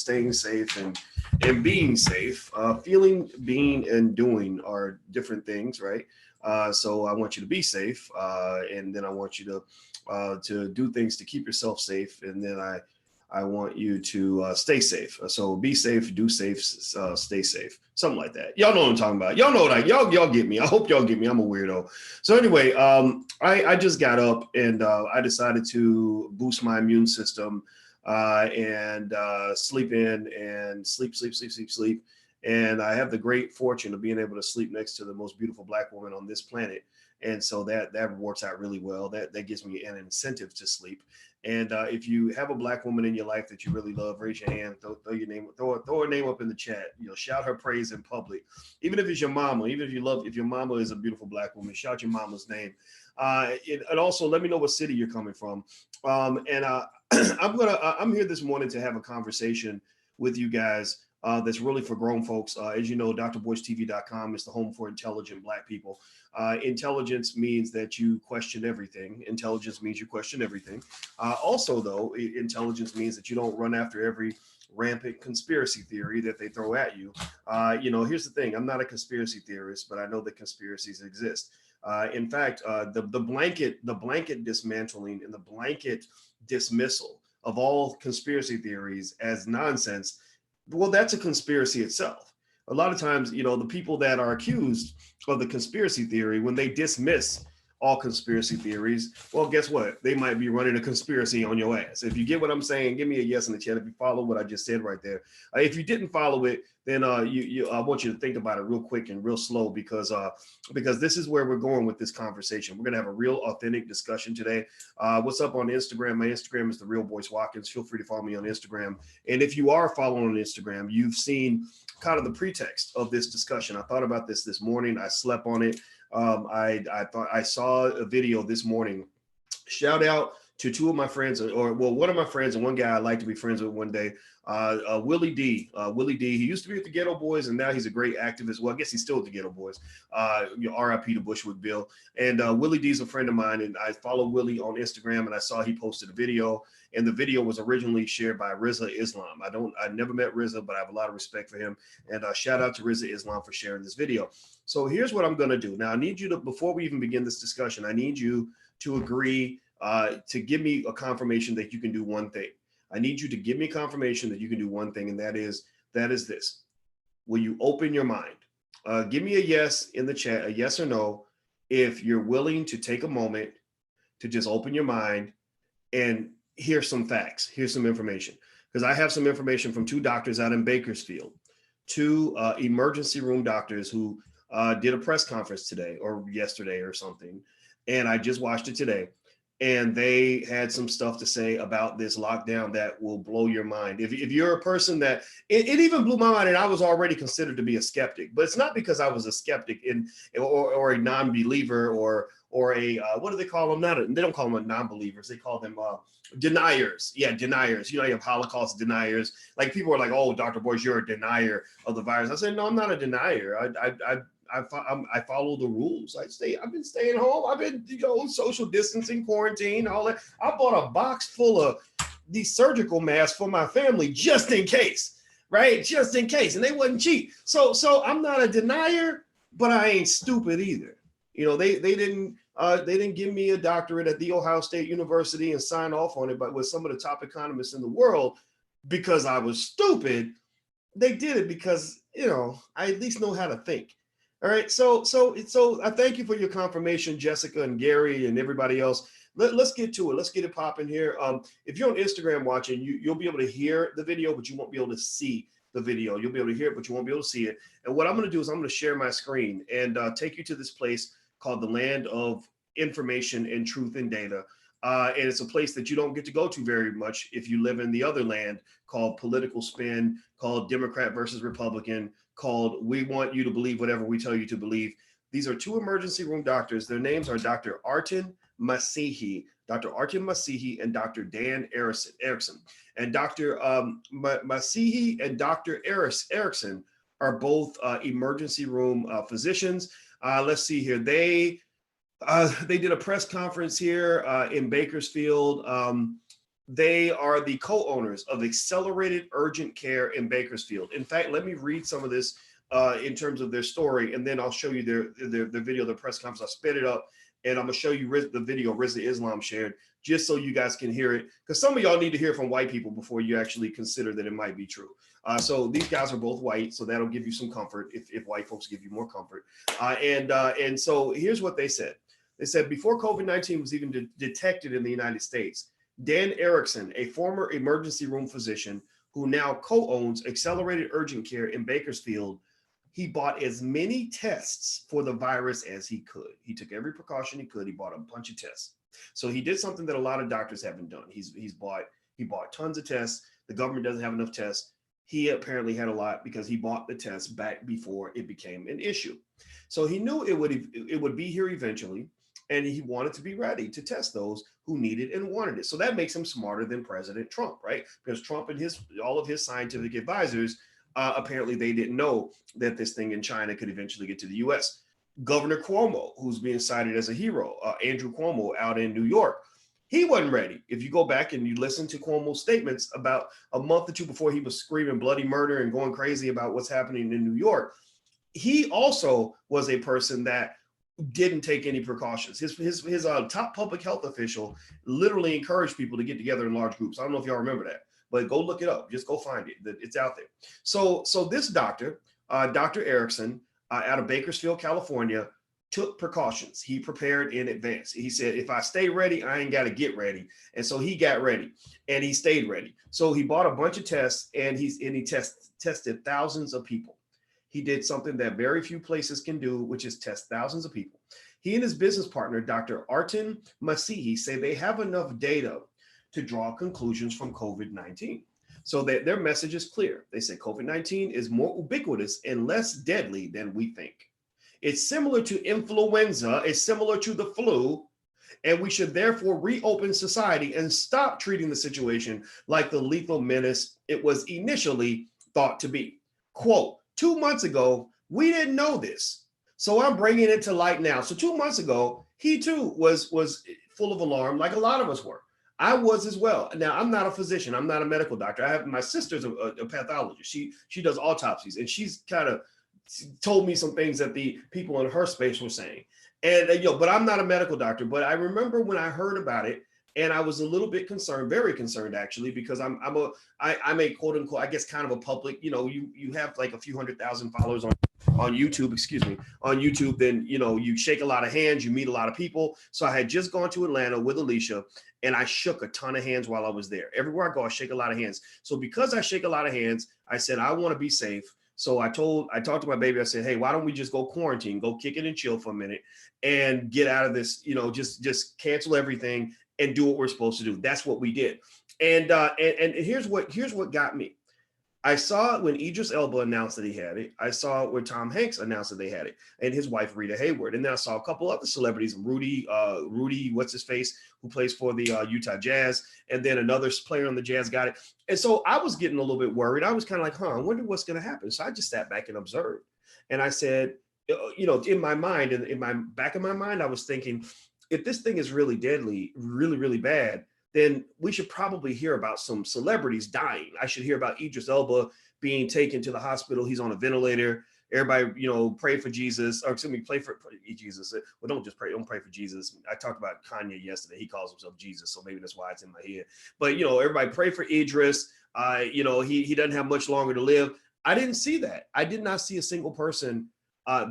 staying safe and being safe. Feeling, being, and doing are different things, right? So I want you to be safe, and then I want you to do things to keep yourself safe, and then I want you to stay safe. So be safe, do safe, stay safe, something like that. Y'all know what I'm talking about. Y'all know that. Y'all get me. I hope y'all get me. I'm a weirdo. So anyway, I just got up and I decided to boost my immune system and sleep in and sleep. And I have the great fortune of being able to sleep next to the most beautiful Black woman on this planet. And so that works out really well. That gives me an incentive to sleep. And if you have a Black woman in your life that you really love, raise your hand, throw your name, throw her name up in the chat. Shout her praise in public. Even if it's your mama, even if your mama is a beautiful Black woman, shout your mama's name. And also let me know what city you're coming from. And I'm here this morning to have a conversation with you guys. That's really for grown folks. As you know, drboystv.com is the home for intelligent Black people. Intelligence means that you question everything. Intelligence means you question everything. Also, though, intelligence means that you don't run after every rampant conspiracy theory that they throw at you. Here's the thing. I'm not a conspiracy theorist, but I know that conspiracies exist. In fact, the blanket dismantling and the blanket dismissal of all conspiracy theories as nonsense, well, that's a conspiracy itself. A lot of times, the people that are accused of the conspiracy theory, when they dismiss all conspiracy theories, well, guess what? They might be running a conspiracy on your ass. If you get what I'm saying, give me a yes in the chat if you follow what I just said right there. If you didn't follow it, then I want you to think about it real quick and real slow because this is where we're going with this conversation. We're going to have a real authentic discussion today. What's up on Instagram? My Instagram is The Real Boyce Watkins. Feel free to follow me on Instagram. And if you are following on Instagram, you've seen kind of the pretext of this discussion. I thought about this morning. I slept on it. I saw a video this morning. Shout out to two of my friends, one of my friends and one guy I'd like to be friends with one day, Willie D. Willie D. He used to be with the Ghetto Boys, and now he's a great activist. Well, I guess he's still with the Ghetto Boys. R.I.P. to Bushwick Bill. And Willie D. is a friend of mine, and I follow Willie on Instagram, and I saw he posted a video, and the video was originally shared by Rizza Islam. I never met Rizza, but I have a lot of respect for him. And shout out to Rizza Islam for sharing this video. So here's what I'm going to do. Now, I need you to, before we even begin this discussion, I need you to agree to give me a confirmation that you can do one thing. I need you to give me confirmation that you can do one thing, and that is this. Will you open your mind? Give me a yes in the chat, a yes or no, if you're willing to take a moment to just open your mind and hear some facts, hear some information. Because I have some information from two doctors out in Bakersfield, two emergency room doctors who did a press conference today or yesterday or something, and I just watched it today. And they had some stuff to say about this lockdown that will blow your mind. If you're a person that, it even blew my mind, and I was already considered to be a skeptic, but it's not because I was a skeptic or a non-believer or a, what do they call them? They don't call them non-believers. They call them deniers. Yeah, deniers. You have Holocaust deniers. Like people are like, oh, Dr. Boyce, you're a denier of the virus. I said, no, I'm not a denier. I follow the rules. I've been staying home. I've been, social distancing, quarantine, all that. I bought a box full of these surgical masks for my family just in case, right? Just in case. And they wasn't cheap. So I'm not a denier, but I ain't stupid either. They didn't give me a doctorate at the Ohio State University and sign off on it, but with some of the top economists in the world because I was stupid. They did it because, I at least know how to think. All right, so I thank you for your confirmation, Jessica and Gary and everybody else. Let's get to it. Let's get it popping here. If you're on Instagram watching, you'll be able to hear the video, but you won't be able to see the video. You'll be able to hear it, but you won't be able to see it. And what I'm going to do is I'm going to share my screen and take you to this place called the Land of Information and Truth and Data. And it's a place that you don't get to go to very much if you live in the other land called political spin, called Democrat versus Republican, called we want you to believe whatever we tell you to believe. These are two emergency room doctors. Their names are Dr. Artin Masihi, and Dr. Dan Erickson. And Dr. Masihi and Dr. Erickson are both emergency room physicians. Let's see here. They did a press conference here in Bakersfield. They are the co-owners of Accelerated Urgent Care in Bakersfield. In fact, let me read some of this in terms of their story, and then I'll show you their video, their press conference. I'll sped it up, and I'm gonna show you the video Rizza Islam shared, just so you guys can hear it, because some of y'all need to hear from white people before you actually consider that it might be true. So these guys are both white, so that'll give you some comfort if white folks give you more comfort. And so here's what they said. They said before COVID-19 was even detected in the United States, Dan Erickson, a former emergency room physician who now co-owns Accelerated Urgent Care in Bakersfield, he bought as many tests for the virus as he could. He took every precaution he could. He bought a bunch of tests. So he did something that a lot of doctors haven't done. He bought tons of tests. The government doesn't have enough tests. He apparently had a lot because he bought the tests back before it became an issue. So he knew it would be here eventually, and he wanted to be ready to test those who needed and wanted it. So that makes him smarter than President Trump, right? Because Trump and all of his scientific advisors, apparently they didn't know that this thing in China could eventually get to the US. Governor Cuomo, who's being cited as a hero, Andrew Cuomo out in New York, he wasn't ready. If you go back and you listen to Cuomo's statements about a month or two before he was screaming bloody murder and going crazy about what's happening in New York, he also was a person that didn't take any precautions. His top public health official literally encouraged people to get together in large groups. I don't know if y'all remember that, but go look it up. Just go find it. It's out there. So this doctor, Dr. Erickson, out of Bakersfield, California, took precautions. He prepared in advance. He said, if I stay ready, I ain't got to get ready. And so he got ready and he stayed ready. So he bought a bunch of tests and he tested thousands of people. He did something that very few places can do, which is test thousands of people. He and his business partner, Dr. Artin Masihi, say they have enough data to draw conclusions from COVID-19. So their message is clear. They say COVID-19 is more ubiquitous and less deadly than we think. It's similar to influenza, it's similar to the flu, and we should therefore reopen society and stop treating the situation like the lethal menace it was initially thought to be. Quote, 2 months ago, we didn't know this. So I'm bringing it to light now. So 2 months ago, he too was full of alarm, like a lot of us were. I was as well. Now, I'm not a physician. I'm not a medical doctor. My sister's a pathologist. She does autopsies, and she's kind of told me some things that the people in her space were saying. And but I'm not a medical doctor. But I remember when I heard about it, and I was a little bit concerned, very concerned actually, because I'm a quote unquote, I guess, kind of a public. You have like a few 100,000 followers on YouTube, on YouTube. Then you shake a lot of hands, you meet a lot of people. So I had just gone to Atlanta with Alicia, and I shook a ton of hands while I was there. Everywhere I go, I shake a lot of hands. So because I shake a lot of hands, I said I want to be safe. So I talked to my baby. I said, hey, why don't we just go quarantine, go kick it and chill for a minute, and get out of this? Just cancel everything and do what we're supposed to do. That's what we did. And here's what got me. I saw it when Idris Elba announced that he had it. I saw it when Tom Hanks announced that they had it, and his wife Rita Hayward. And then I saw a couple other celebrities, Rudy, what's his face, who plays for the Utah Jazz, and then another player on the Jazz got it. And so I was getting a little bit worried. I was kind of like, I wonder what's going to happen. So I just sat back and observed. And I said, in my mind, in my back of my mind, I was thinking, if this thing is really deadly, really, really bad, then we should probably hear about some celebrities dying. I should hear about Idris Elba being taken to the hospital. He's on a ventilator. Everybody, pray for Jesus, or excuse me, pray for Jesus. Well, don't pray for Jesus. I talked about Kanye yesterday. He calls himself Jesus, so maybe that's why it's in my head. But everybody pray for Idris. He doesn't have much longer to live. I didn't see that. I did not see a single person,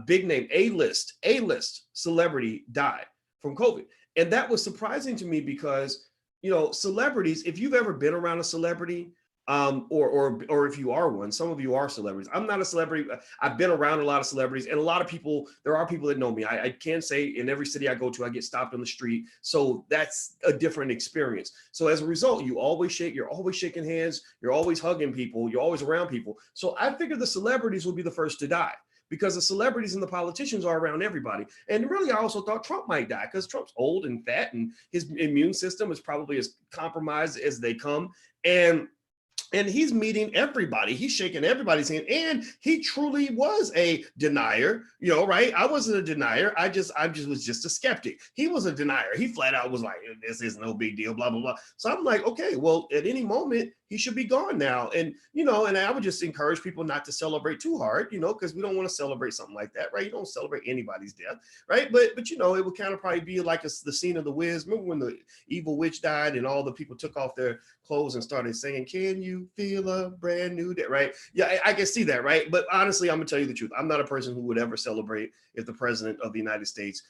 big name, A-list celebrity die from COVID. And that was surprising to me because, celebrities, if you've ever been around a celebrity, or if you are one, some of you are celebrities. I'm not a celebrity. I've been around a lot of celebrities, and a lot of people, there are people that know me. I can say in every city I go to, I get stopped on the street. So that's a different experience. So as a result, you're always shaking hands. You're always hugging people. You're always around people. So I figured the celebrities will be the first to die, because the celebrities and the politicians are around everybody. And really, I also thought Trump might die because Trump's old and fat and his immune system is probably as compromised as they come. And and he's meeting everybody. He's shaking everybody's hand, and he truly was a denier. Right? I wasn't a denier. I just was just a skeptic. He was a denier. He flat out was like, "This is no big deal." Blah blah blah. So I'm like, okay, well, at any moment he should be gone now. And and I would just encourage people not to celebrate too hard, because we don't want to celebrate something like that, right? You don't celebrate anybody's death, right? But it would kind of probably be like the scene of The Wiz. Remember when the evil witch died and all the people took off their clothes and started singing, "Can you feel a brand new day?" Right? Yeah, I can see that, right? But honestly, I'm gonna tell you the truth. I'm not a person who would ever celebrate if the president of the United States,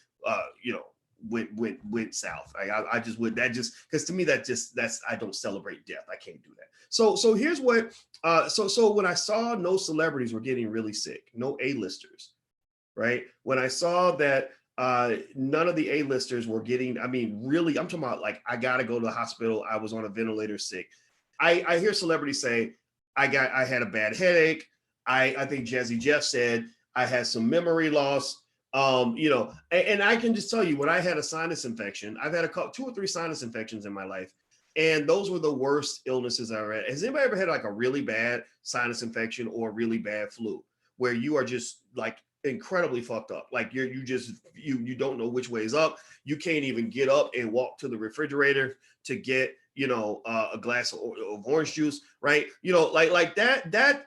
went south. I just would. That just, because to me that's I don't celebrate death. I can't do that. So here's what. So when I saw no celebrities were getting really sick, no A-listers, right? When I saw that none of the A-listers were getting, I mean, really, I'm talking about like, I got to go to the hospital. I was on a ventilator sick. I hear celebrities say, I had a bad headache. I think Jazzy Jeff said I had some memory loss. And I can just tell you, when I had a sinus infection, I've had two or three sinus infections in my life. And those were the worst illnesses I ever had. Has anybody ever had like a really bad sinus infection or a really bad flu where you are just like incredibly fucked up? Like you don't know which way is up. You can't even get up and walk to the refrigerator to get, a glass of orange juice, right? Like that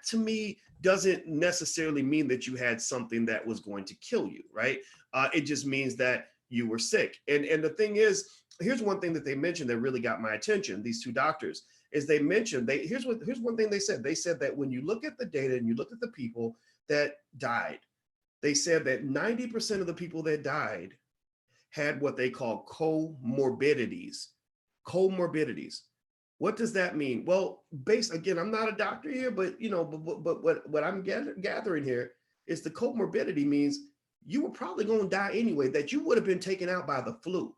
to me doesn't necessarily mean that you had something that was going to kill you, right? It just means that you were sick. And the thing is, here's one thing that they mentioned that really got my attention. These two doctors, is they mentioned, here's one thing they said. They said that when you look at the data and you look at the people that died, they said that 90% of the people that died had what they call comorbidities. Comorbidities. What does that mean? Well, again, I'm not a doctor here, but what I'm gathering here is the comorbidity means you were probably going to die anyway, that you would have been taken out by the flu.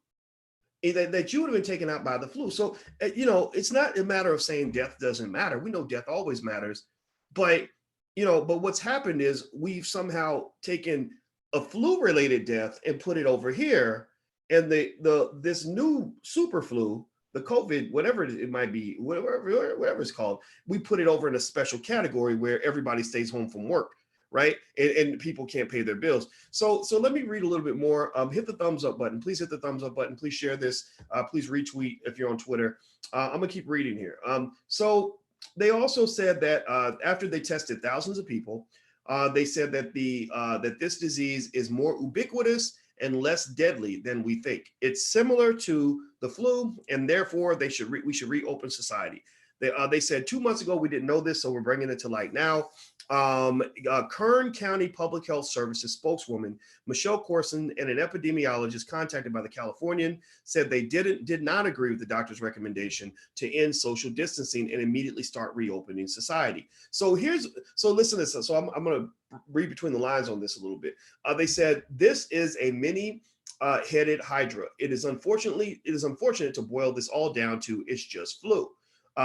That you would have been taken out by the flu. So, it's not a matter of saying death doesn't matter. We know death always matters. But, but what's happened is we've somehow taken a flu-related death and put it over here. And this new super flu, the COVID, whatever it might be, whatever it's called, we put it over in a special category where everybody stays home from work, right? And people can't pay their bills. So let me read a little bit more. Hit the thumbs up button. Please hit the thumbs up button. Please share this. Please retweet if you're on Twitter. I'm gonna keep reading here. So they also said that after they tested thousands of people, they said that that this disease is more ubiquitous and less deadly than we think. It's similar to the flu, and therefore we should reopen society. They said 2 months ago we didn't know this, so we're bringing it to light now. Kern County Public Health Services spokeswoman Michelle Corson and an epidemiologist contacted by the Californian said they did not agree with the doctor's recommendation to end social distancing and immediately start reopening society. So listen to this. So I'm going to read between the lines on this a little bit. They said this is a mini headed hydra. It is unfortunate to boil this all down to it's just flu.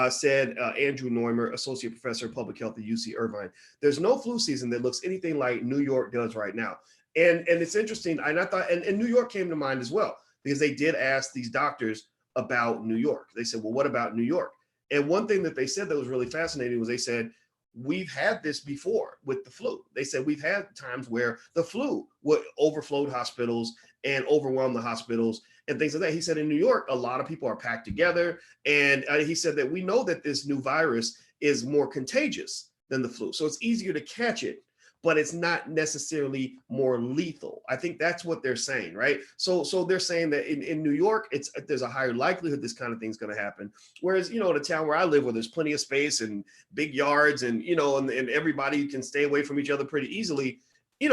Said Andrew Neumer, associate professor of public health at UC Irvine. There's no flu season that looks anything like New York does right now. And it's interesting. And I thought, and New York came to mind as well, because they did ask these doctors about New York. They said, well, what about New York? And one thing that they said that was really fascinating was they said, we've had this before with the flu. They said we've had times where the flu would overflow hospitals and overwhelm the hospitals and things like that. He said in New York, a lot of people are packed together. And he said that we know that this new virus is more contagious than the flu. So it's easier to catch it, but it's not necessarily more lethal. I think that's what they're saying, right? So they're saying that in New York, there's a higher likelihood this kind of thing's going to happen. Whereas, in a town where I live, where there's plenty of space and big yards and, and everybody can stay away from each other pretty easily, we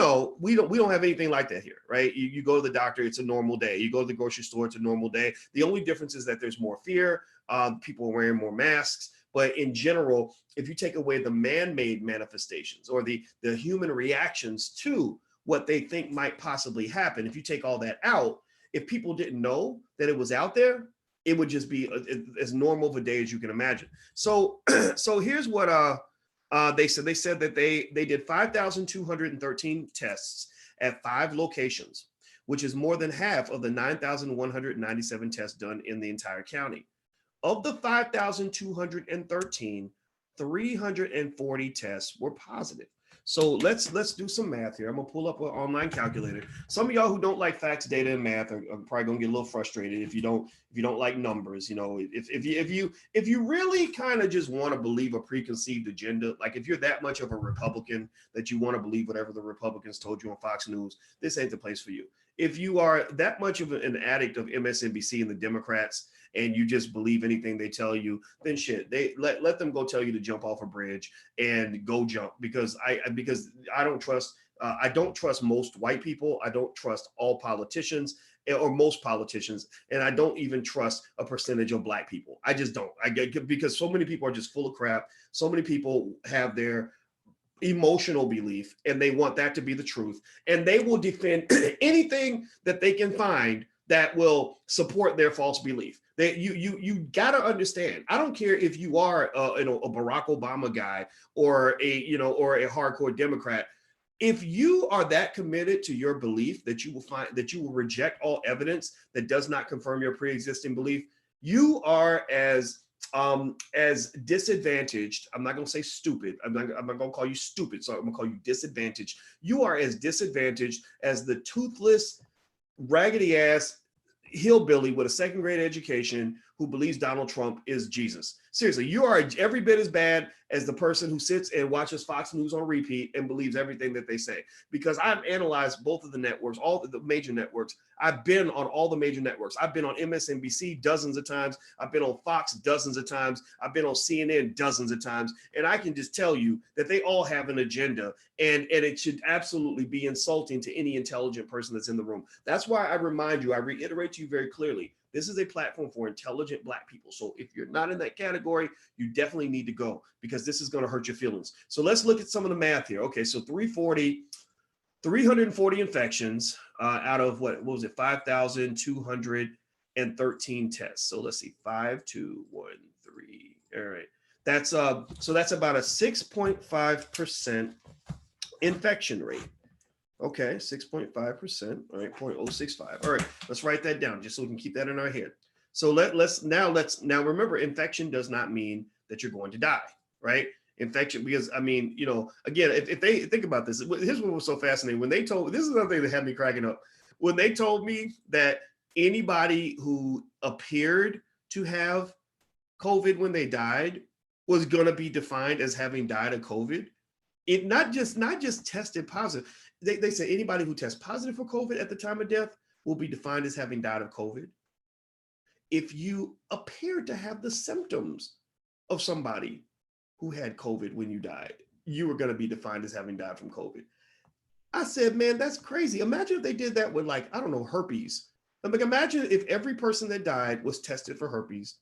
don't have anything like that here, right? You go to the doctor, it's a normal day. You go to the grocery store, it's a normal day. The only difference is that there's more fear. People are wearing more masks. But in general, if you take away the man-made manifestations or the human reactions to what they think might possibly happen, if you take all that out, if people didn't know that it was out there, it would just be as normal of a day as you can imagine. So here's what they said. They said that they did 5,213 tests at 5 locations, which is more than half of the 9,197 tests done in the entire county. Of the 5,213, 340 tests were positive. So let's do some math here. I'm gonna pull up an online calculator. Some of y'all who don't like facts, data, and math are probably gonna get a little frustrated if you don't like numbers. You know, if you really kind of just want to believe a preconceived agenda, like if you're that much of a Republican that you want to believe whatever the Republicans told you on Fox News, this ain't the place for you. If you are that much of an addict of MSNBC and the Democrats, and you just believe anything they tell you, then shit, they let them go tell you to jump off a bridge and go jump, because I don't trust I don't trust most white people. I don't trust all politicians or most politicians, and I don't even trust a percentage of black people. I just don't. I get, because so many people are just full of crap. So many people have their emotional belief and they want that to be the truth, and they will defend anything that they can find that will support their false belief. That you gotta understand. I don't care if you are a Barack Obama guy or a hardcore Democrat. If you are that committed to your belief that you will reject all evidence that does not confirm your pre-existing belief, you are as disadvantaged. I'm not going to say stupid. I'm not going to call you stupid. So I'm going to call you disadvantaged. You are as disadvantaged as the toothless, raggedy ass hillbilly with a second grade education who believes Donald Trump is Jesus. Seriously, you are every bit as bad as the person who sits and watches Fox News on repeat and believes everything that they say. Because I've analyzed both of the networks, all the major networks. I've been on all the major networks. I've been on MSNBC dozens of times. I've been on Fox dozens of times. I've been on CNN dozens of times. And I can just tell you that they all have an agenda, and it should absolutely be insulting to any intelligent person that's in the room. That's why I reiterate to you very clearly, this is a platform for intelligent black people. So if you're not in that category, you definitely need to go, because this is going to hurt your feelings. So let's look at some of the math here. Okay, so 340 infections out of what was it, 5,213 tests. So let's see, 5,213. All right, that's so that's about a 6.5% infection rate. Okay, 6.5%. All right, 0.065. All right, let's write that down just so we can keep that in our head. So let's remember, infection does not mean that you're going to die, right? Infection, because I mean, again, if they think about this, here's what was so fascinating. When they told, this is another thing that had me cracking up. When they told me that anybody who appeared to have COVID when they died was going to be defined as having died of COVID, it not just tested positive. They say anybody who tests positive for COVID at the time of death will be defined as having died of COVID. If you appear to have the symptoms of somebody who had COVID when you died, you were going to be defined as having died from COVID. I said, man, that's crazy. Imagine if they did that with, like, I don't know, herpes. Like, imagine if every person that died was tested for herpes.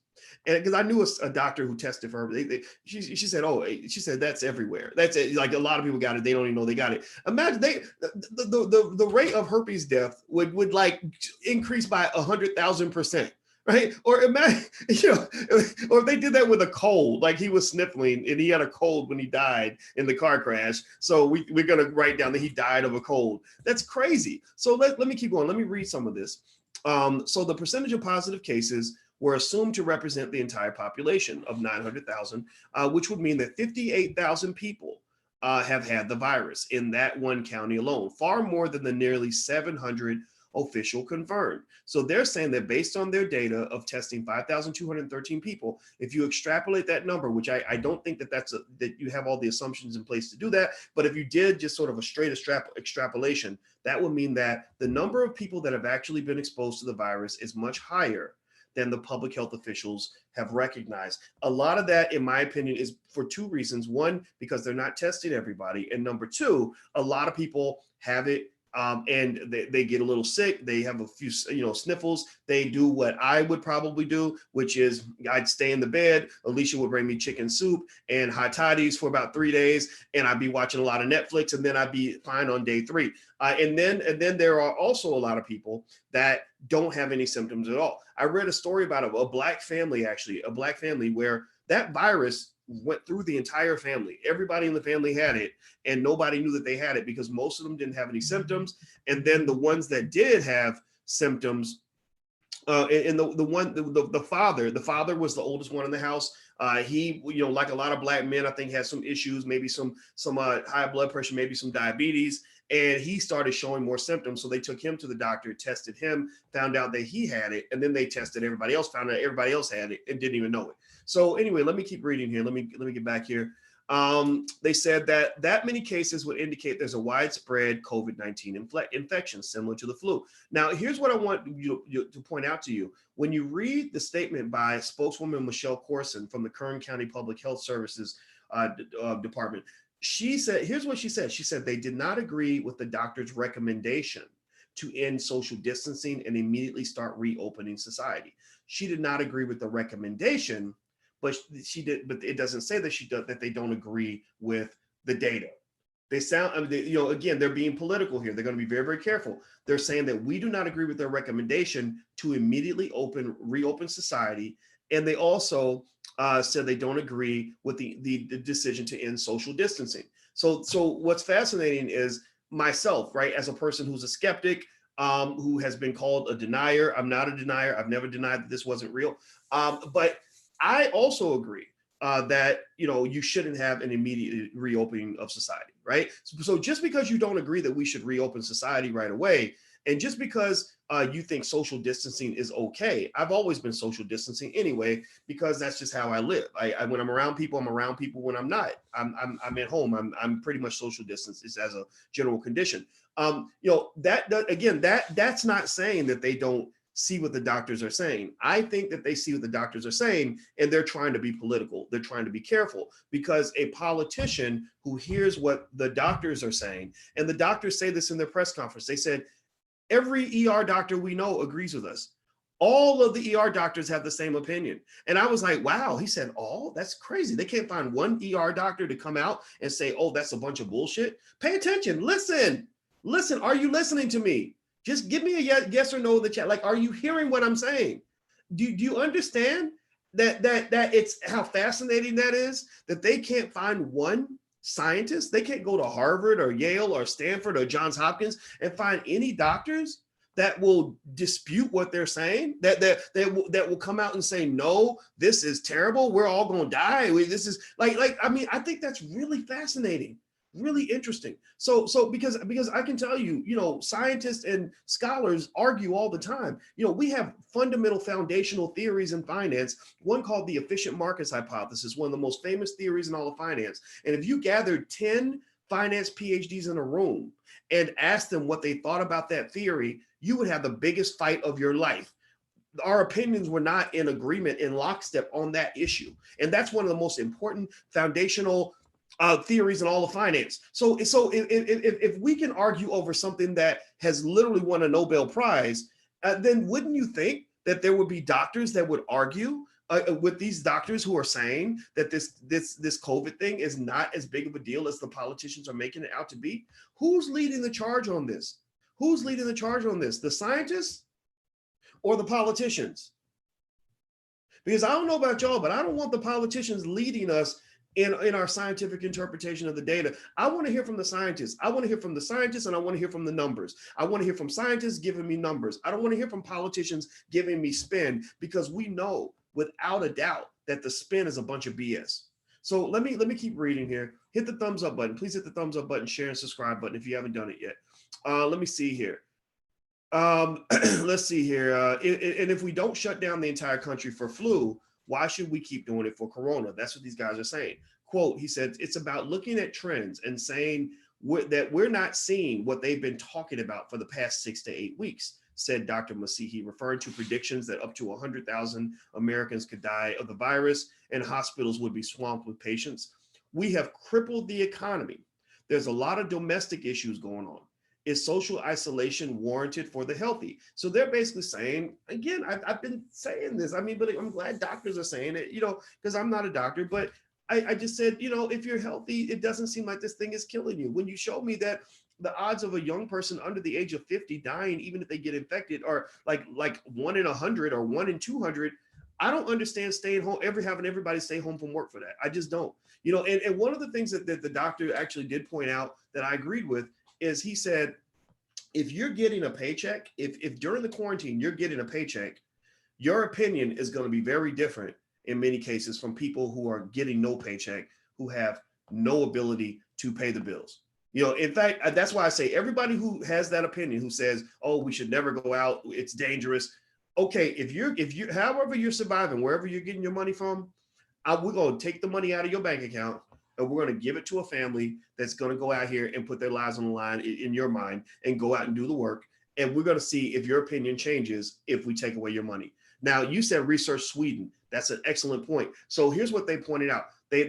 And because I knew a doctor who tested for herpes. She said, oh, she said, that's everywhere. That's it. Like, a lot of people got it. They don't even know they got it. Imagine the rate of herpes death would like increase by 100,000%. Right? Or imagine, or if they did that with a cold, like he was sniffling and he had a cold when he died in the car crash. So we're going to write down that he died of a cold. That's crazy. So let me keep going. Let me read some of this. So the percentage of positive cases were assumed to represent the entire population of 900,000, which would mean that 58,000 people have had the virus in that one county alone, far more than the nearly 700 official confirmed. So they're saying that based on their data of testing 5,213 people, if you extrapolate that number, which I don't think that you have all the assumptions in place to do that, but if you did just sort of a straight extrapolation, that would mean that the number of people that have actually been exposed to the virus is much higher than the public health officials have recognized. A lot of that, in my opinion, is for two reasons. One, because they're not testing everybody. And number two, a lot of people have it and they get a little sick. They have a few, sniffles. They do what I would probably do, which is I'd stay in the bed. Alicia would bring me chicken soup and hot toddies for about 3 days, and I'd be watching a lot of Netflix, and then I'd be fine on day 3. And then there are also a lot of people that don't have any symptoms at all. I read a story about a black family, where that virus went through the entire family. Everybody in the family had it, and nobody knew that they had it because most of them didn't have any symptoms. And then the ones that did have symptoms And the father was the oldest one in the house. He, like a lot of black men, I think had some issues, maybe some high blood pressure, maybe some diabetes, and he started showing more symptoms. So they took him to the doctor, tested him, found out that he had it, and then they tested everybody else, found out everybody else had it, and didn't even know it. So anyway, let me keep reading here. Let me get back here. They said that many cases would indicate there's a widespread COVID-19 infection similar to the flu. Now, here's what I want you to point out to you. When you read the statement by spokeswoman Michelle Corson from the Kern County Public Health Services Department, she said, here's what she said. She said they did not agree with the doctor's recommendation to end social distancing and immediately start reopening society. She did not agree with the recommendation, but but it doesn't say that they don't agree with the data. They sound, again, they're being political here. They're going to be very, very careful. They're saying that we do not agree with their recommendation to immediately reopen society. And they also said they don't agree with the decision to end social distancing. So what's fascinating is myself, right, as a person who's a skeptic, who has been called a denier. I'm not a denier. I've never denied that this wasn't real. But I also agree that you shouldn't have an immediate reopening of society, right? So just because you don't agree that we should reopen society right away, and just because you think social distancing is okay, I've always been social distancing anyway, because that's just how I live. When I'm around people, I'm around people. When I'm not, I'm at home. I'm pretty much social distance as a general condition. That's not saying that they don't see what the doctors are saying. I think that they see what the doctors are saying, and they're trying to be political. They're trying to be careful, because a politician who hears what the doctors are saying, and the doctors say this in their press conference, they said, every ER doctor we know agrees with us. All of the ER doctors have the same opinion. And I was like, wow, he said, all? That's crazy. They can't find one ER doctor to come out and say, oh, that's a bunch of bullshit. Pay attention. Listen. Are you listening to me? Just give me a yes or no in the chat. Like, are you hearing what I'm saying? Do you understand that it's how fascinating that is, that they can't find one scientist? They can't go to Harvard or Yale or Stanford or Johns Hopkins and find any doctors that will dispute what they're saying, that will come out and say, no, this is terrible. We're all going to die. This is I think that's really fascinating. Really interesting. So because I can tell you, scientists and scholars argue all the time. We have fundamental foundational theories in finance, one called the efficient markets hypothesis, one of the most famous theories in all of finance. And if you gathered 10 finance PhDs in a room and asked them what they thought about that theory, you would have the biggest fight of your life. Our opinions were not in agreement, in lockstep on that issue. And that's one of the most important foundational theories in all of finance. So if we can argue over something that has literally won a Nobel Prize, then wouldn't you think that there would be doctors that would argue with these doctors who are saying that this COVID thing is not as big of a deal as the politicians are making it out to be? Who's leading the charge on this? Who's leading the charge on this? The scientists or the politicians? Because I don't know about y'all, but I don't want the politicians leading us in our scientific interpretation of the data. I want to hear from the scientists. I want to hear from the scientists, and I want to hear from the numbers. I want to hear from scientists giving me numbers. I don't want to hear from politicians giving me spin, because we know without a doubt that the spin is a bunch of BS. So let me keep reading here. Hit the thumbs up button. Please hit the thumbs up button, share and subscribe button if you haven't done it yet. Let me see here. Let's see here. And if we don't shut down the entire country for flu, why should we keep doing it for corona? That's what these guys are saying. Quote, he said, it's about looking at trends and saying that we're not seeing what they've been talking about for the past 6 to 8 weeks, said Dr. Masihi, referring to predictions that up to 100,000 Americans could die of the virus and hospitals would be swamped with patients. We have crippled the economy. There's a lot of domestic issues going on. Is social isolation warranted for the healthy? So they're basically saying, again, I've been saying this. But I'm glad doctors are saying it, because I'm not a doctor, but I just said, if you're healthy, it doesn't seem like this thing is killing you. When you show me that the odds of a young person under the age of 50 dying, even if they get infected, are like 1 in 100 or 1 in 200, I don't understand staying home, having everybody stay home from work for that. I just don't, and one of the things that the doctor actually did point out that I agreed with is he said, if you're getting a paycheck, if during the quarantine you're getting a paycheck, Your opinion is going to be very different in many cases from people who are getting no paycheck, who have no ability to pay the bills. In fact, that's why I say everybody who has that opinion, who says, "Oh, we should never go out, it's dangerous." Okay, if you, however you're surviving, wherever you're getting your money from, we're going to take the money out of your bank account and we're going to give it to a family that's going to go out here and put their lives on the line in your mind and go out and do the work. And we're going to see if your opinion changes if we take away your money. Now, you said research Sweden. That's an excellent point. So here's what they pointed out. They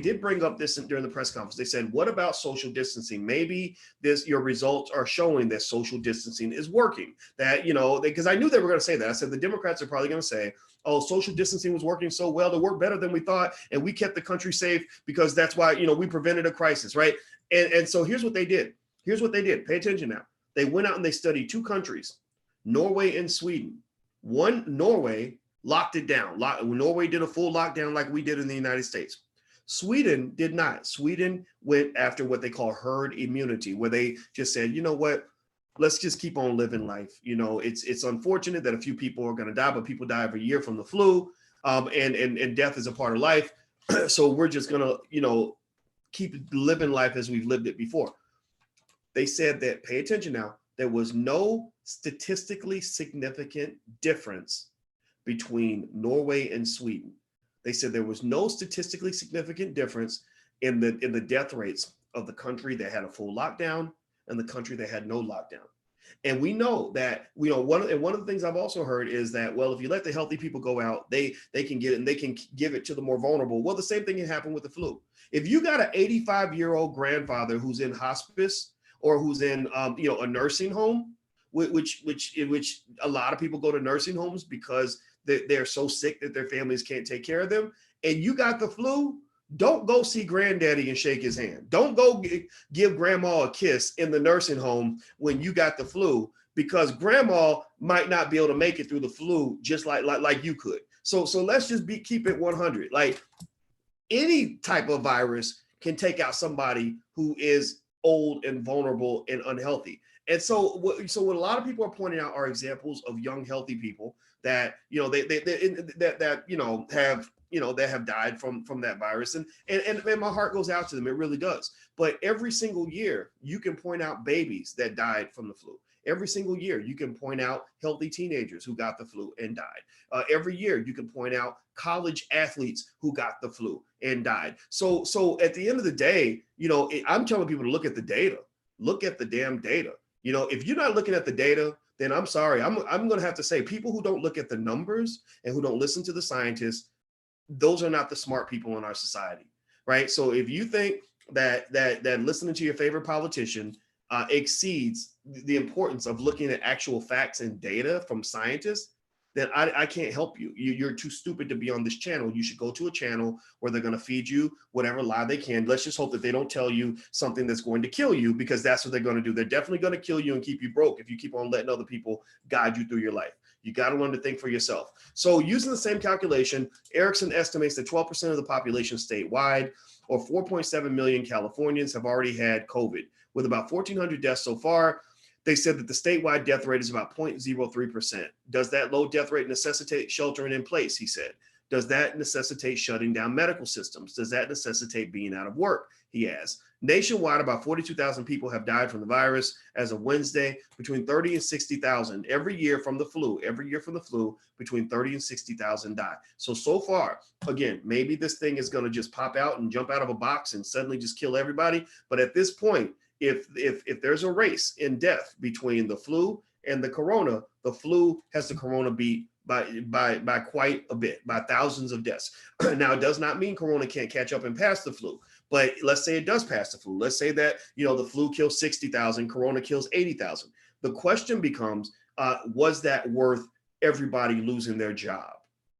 did bring up this during the press conference. They said, what about social distancing? Maybe your results are showing that social distancing is working. That, because I knew they were going to say that. I said the Democrats are probably going to say, oh, social distancing was working so well, it worked better than we thought, and we kept the country safe because that's why, we prevented a crisis, right? And so here's what they did. Here's what they did. Pay attention now. They went out and they studied two countries, Norway and Sweden. Norway locked it down. Norway did a full lockdown like we did in the United States. Sweden did not. Sweden went after what they call herd immunity, where they just said, you know what, let's just keep on living life. It's unfortunate that a few people are going to die, but people die every year from the flu, and death is a part of life. So we're just going to, keep living life as we've lived it before. They said that, pay attention now, there was no statistically significant difference between Norway and Sweden. They said there was no statistically significant difference in the death rates of the country that had a full lockdown and the country that had no lockdown. And we know that, one of the things I've also heard is that, well, if you let the healthy people go out, they can get it and they can give it to the more vulnerable. Well, the same thing can happen with the flu. If you got an 85-year-old grandfather who's in hospice or who's in, a nursing home, which a lot of people go to nursing homes because they're so sick that their families can't take care of them, and you got the flu, don't go see granddaddy and shake his hand. Don't go give grandma a kiss in the nursing home when you got the flu, because grandma might not be able to make it through the flu just like you could. So let's just keep it 100. Like, any type of virus can take out somebody who is old and vulnerable and unhealthy. And so what a lot of people are pointing out are examples of young, healthy people that, that have died from that virus. And my heart goes out to them. It really does. But every single year you can point out babies that died from the flu. Every single year you can point out healthy teenagers who got the flu and died. Every year you can point out college athletes who got the flu and died. So at the end of the day, I'm telling people to look at the data. Look at the damn data. If you're not looking at the data, then I'm sorry. I'm going to have to say, people who don't look at the numbers and who don't listen to the scientists, those are not the smart people in our society, right? So if you think that listening to your favorite politician exceeds the importance of looking at actual facts and data from scientists, then I can't help you. You're too stupid to be on this channel. You should go to a channel where they're going to feed you whatever lie they can. Let's just hope that they don't tell you something that's going to kill you, because that's what they're going to do. They're definitely going to kill you and keep you broke if you keep on letting other people guide you through your life. You got to learn to think for yourself. So using the same calculation, Erickson estimates that 12% of the population statewide, or 4.7 million Californians, have already had COVID, with about 1,400 deaths so far. They said that the statewide death rate is about 0.03%. Does that low death rate necessitate sheltering in place? He said. Does that necessitate shutting down medical systems? Does that necessitate being out of work? He asked. Nationwide, about 42,000 people have died from the virus as of Wednesday, between 30 and 60,000 every year from the flu. Every year from the flu, between 30 and 60,000 die. So far, again, maybe this thing is going to just pop out and jump out of a box and suddenly just kill everybody. But at this point, if there's a race in death between the flu and the corona, the flu has the corona beat by quite a bit, by thousands of deaths. Now, it does not mean corona can't catch up and pass the flu, but let's say it does pass the flu. Let's say that, the flu kills 60,000, corona kills 80,000. The question becomes, was that worth everybody losing their job?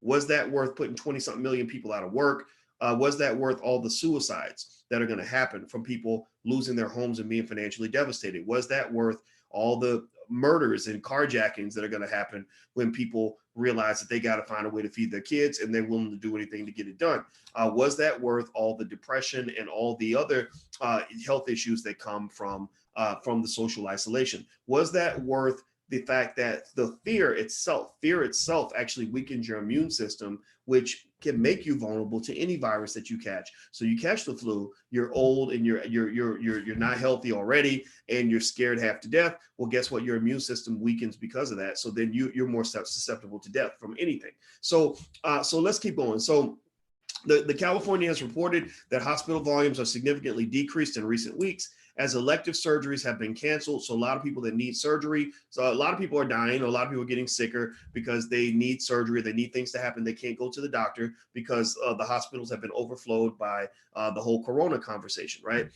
Was that worth putting 20-something million people out of work? Was that worth all the suicides that are going to happen from people losing their homes and being financially devastated? Was that worth all the murders and carjackings that are going to happen when people realize that they got to find a way to feed their kids and they're willing to do anything to get it done? Was that worth all the depression and all the other health issues that come from the social isolation? Was that worth the fact that the fear itself actually weakens your immune system, which can make you vulnerable to any virus that you catch. So you catch the flu, you're old and you're not healthy already, and you're scared half to death. Well, guess what? Your immune system weakens because of that. So then you're more susceptible to death from anything. So let's keep going. So the California has reported that hospital volumes are significantly decreased in recent weeks as elective surgeries have been canceled. So a lot of people that need surgery, so a lot of people are dying, a lot of people are getting sicker because they need surgery, they need things to happen. They can't go to the doctor because the hospitals have been overflowed by the whole Corona conversation, right?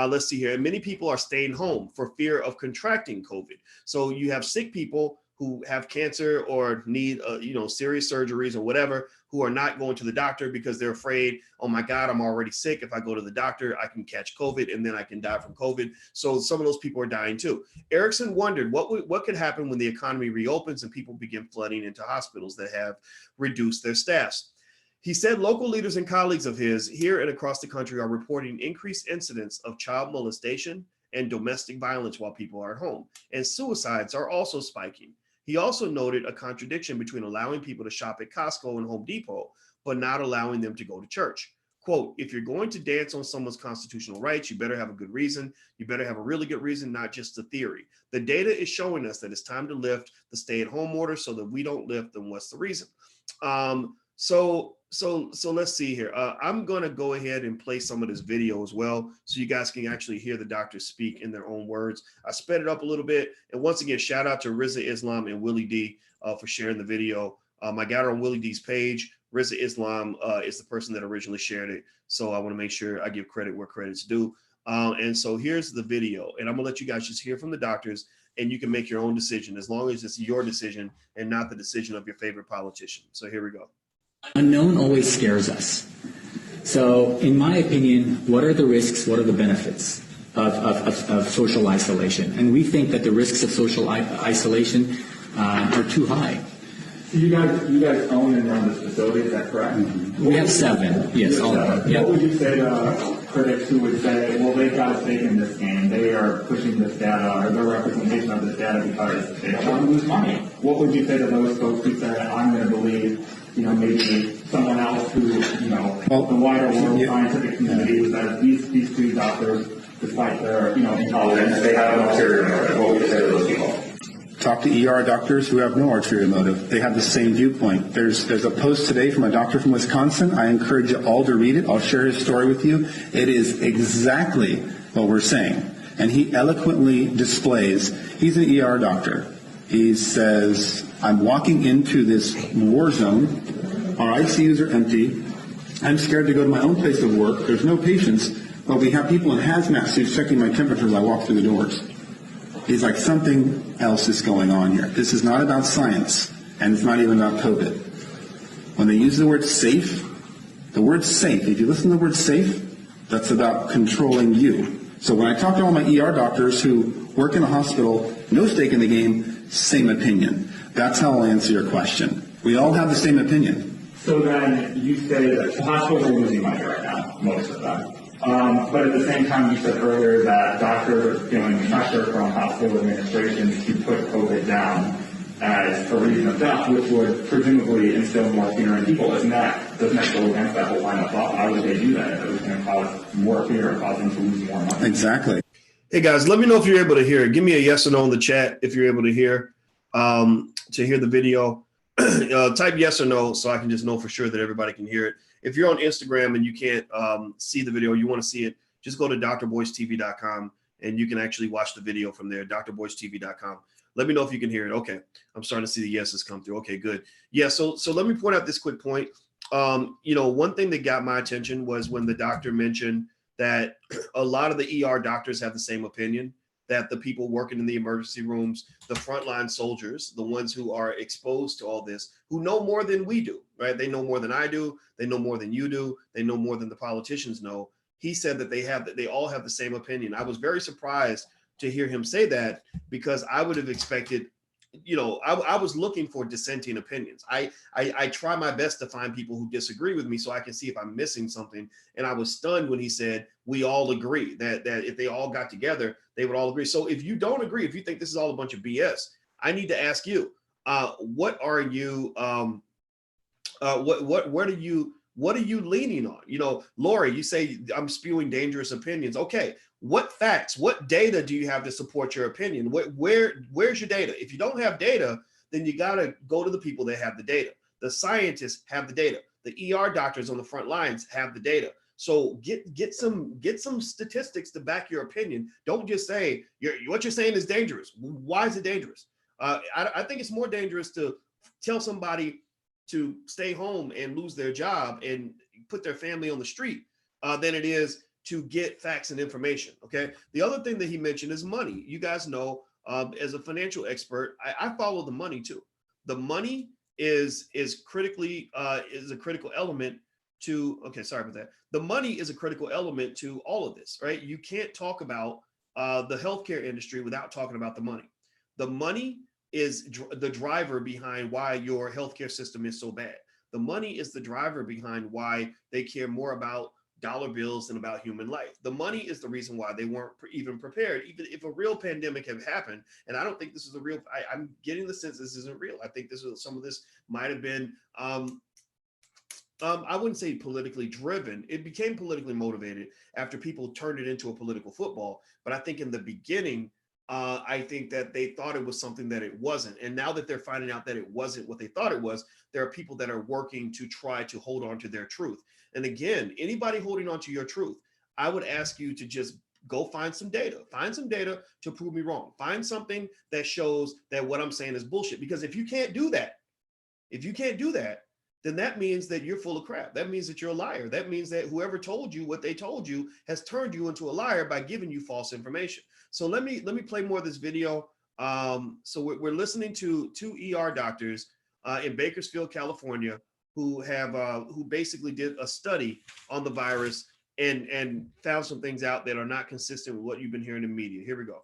Let's see here. And many people are staying home for fear of contracting COVID. So you have sick people who have cancer or need, serious surgeries or whatever, who are not going to the doctor because they're afraid, oh my God, I'm already sick. If I go to the doctor, I can catch COVID and then I can die from COVID. So some of those people are dying too. Erickson wondered what could happen when the economy reopens and people begin flooding into hospitals that have reduced their staffs. He said local leaders and colleagues of his here and across the country are reporting increased incidents of child molestation and domestic violence while people are at home. And suicides are also spiking. He also noted a contradiction between allowing people to shop at Costco and Home Depot, but not allowing them to go to church. Quote, if you're going to dance on someone's constitutional rights, you better have a good reason. You better have a really good reason, not just a theory. The data is showing us that it's time to lift the stay-at-home order so that we don't lift them. What's the reason? So let's see here. I'm going to go ahead and play some of this video as well, so you guys can actually hear the doctors speak in their own words. I sped it up a little bit. And once again, shout out to Rizza Islam and Willie D for sharing the video. I got it on Willie D's page. Rizza Islam is the person that originally shared it. So I want to make sure I give credit where credit's due. And so here's the video, and I'm gonna let you guys just hear from the doctors, and you can make your own decision as long as it's your decision and not the decision of your favorite politician. So here we go. Unknown always scares us. So in my opinion, what are the risks, what are the benefits of social isolation? And we think that the risks of social isolation are too high. So you guys own and run this facility, is that correct? Mm-hmm. We have 7, yes, all of them. Yep. What would you say to critics who would say, well, they've got a stake in this game, they are pushing this data or their representation of this data because they don't want to lose money? What would you say to those folks who say, I'm going to believe, maybe someone else who, the wider world scientific community who says these 2 doctors, despite their, intolerance, they have an ulterior motive? What would you say to those people? Talk to ER doctors who have no ulterior motive. They have the same viewpoint. There's a post today from a doctor from Wisconsin. I encourage you all to read it. I'll share his story with you. It is exactly what we're saying. And he eloquently displays, he's an ER doctor. He says, I'm walking into this war zone. Our ICUs are empty. I'm scared to go to my own place of work. There's no patients, but we have people in hazmat suits checking my temperature as I walk through the doors. He's like, something else is going on here. This is not about science, and it's not even about COVID. When they use the word safe, if you listen to the word safe, that's about controlling you. So when I talk to all my ER doctors who work in a hospital, no stake in the game, same opinion. That's how I'll answer your question. We all have the same opinion. So then you say that the hospitals are losing money right now, most of them. But at the same time, you said earlier that doctors are feeling pressure from hospital administrations to put COVID down as a reason of death, which would presumably instill more fear in people. Doesn't that go against that whole line of thought? Why would they do that if it was going to cause more fear and cause them to lose more money? Exactly. Hey guys, let me know if you're able to hear it. Give me a yes or no in the chat if you're able to hear the video. Type yes or no so I can just know for sure that everybody can hear it. If you're on Instagram and you can't see the video, you want to see it, just go to drboystv.com and you can actually watch the video from there, drboystv.com. Let me know if you can hear it. Okay, I'm starting to see the yeses come through. Okay, good. Yeah, so let me point out this quick point. One thing that got my attention was when the doctor mentioned that a lot of the ER doctors have the same opinion, that the people working in the emergency rooms, the frontline soldiers, the ones who are exposed to all this, who know more than we do, right? They know more than I do. They know more than you do. They know more than the politicians know. He said that they all have the same opinion. I was very surprised to hear him say that because I would have expected, I was looking for dissenting opinions. I try my best to find people who disagree with me so I can see if I'm missing something. And I was stunned when he said, we all agree that if they all got together, they would all agree. So if you don't agree, if you think this is all a bunch of BS, I need to ask you, what are you, what are you leaning on? You know, Lori, you say I'm spewing dangerous opinions. Okay, what facts, what data do you have to support your opinion? Where's your data? If you don't have data, then you got to go to the people that have the data. The scientists have the data. The ER doctors on the front lines have the data. So get some statistics to back your opinion. Don't just say what you're saying is dangerous. Why is it dangerous? I think it's more dangerous to tell somebody to stay home and lose their job and put their family on the street than it is to get facts and information. Okay. The other thing that he mentioned is money. You guys know, as a financial expert, I follow the money too. The money is critically is a critical element to. Okay, sorry about that. The money is a critical element to all of this, right? You can't talk about the healthcare industry without talking about the money. The money is the driver behind why your healthcare system is so bad. The money is the driver behind why they care more about dollar bills than about human life. The money is the reason why they weren't even prepared, even if a real pandemic had happened. And I don't think this is a real, I'm getting the sense this isn't real. I think some of this might have been, I wouldn't say politically driven. It became politically motivated after people turned it into a political football. But I think in the beginning, I think that they thought it was something that it wasn't. And now that they're finding out that it wasn't what they thought it was, there are people that are working to try to hold on to their truth. And again, anybody holding on to your truth, I would ask you to just go find some data to prove me wrong. Find something that shows that what I'm saying is bullshit. Because if you can't do that, then that means that you're full of crap. That means that you're a liar. That means that whoever told you what they told you has turned you into a liar by giving you false information. So let me play more of this video. So we're listening to two ER doctors in Bakersfield, California, who basically did a study on the virus and found some things out that are not consistent with what you've been hearing in the media. Here we go.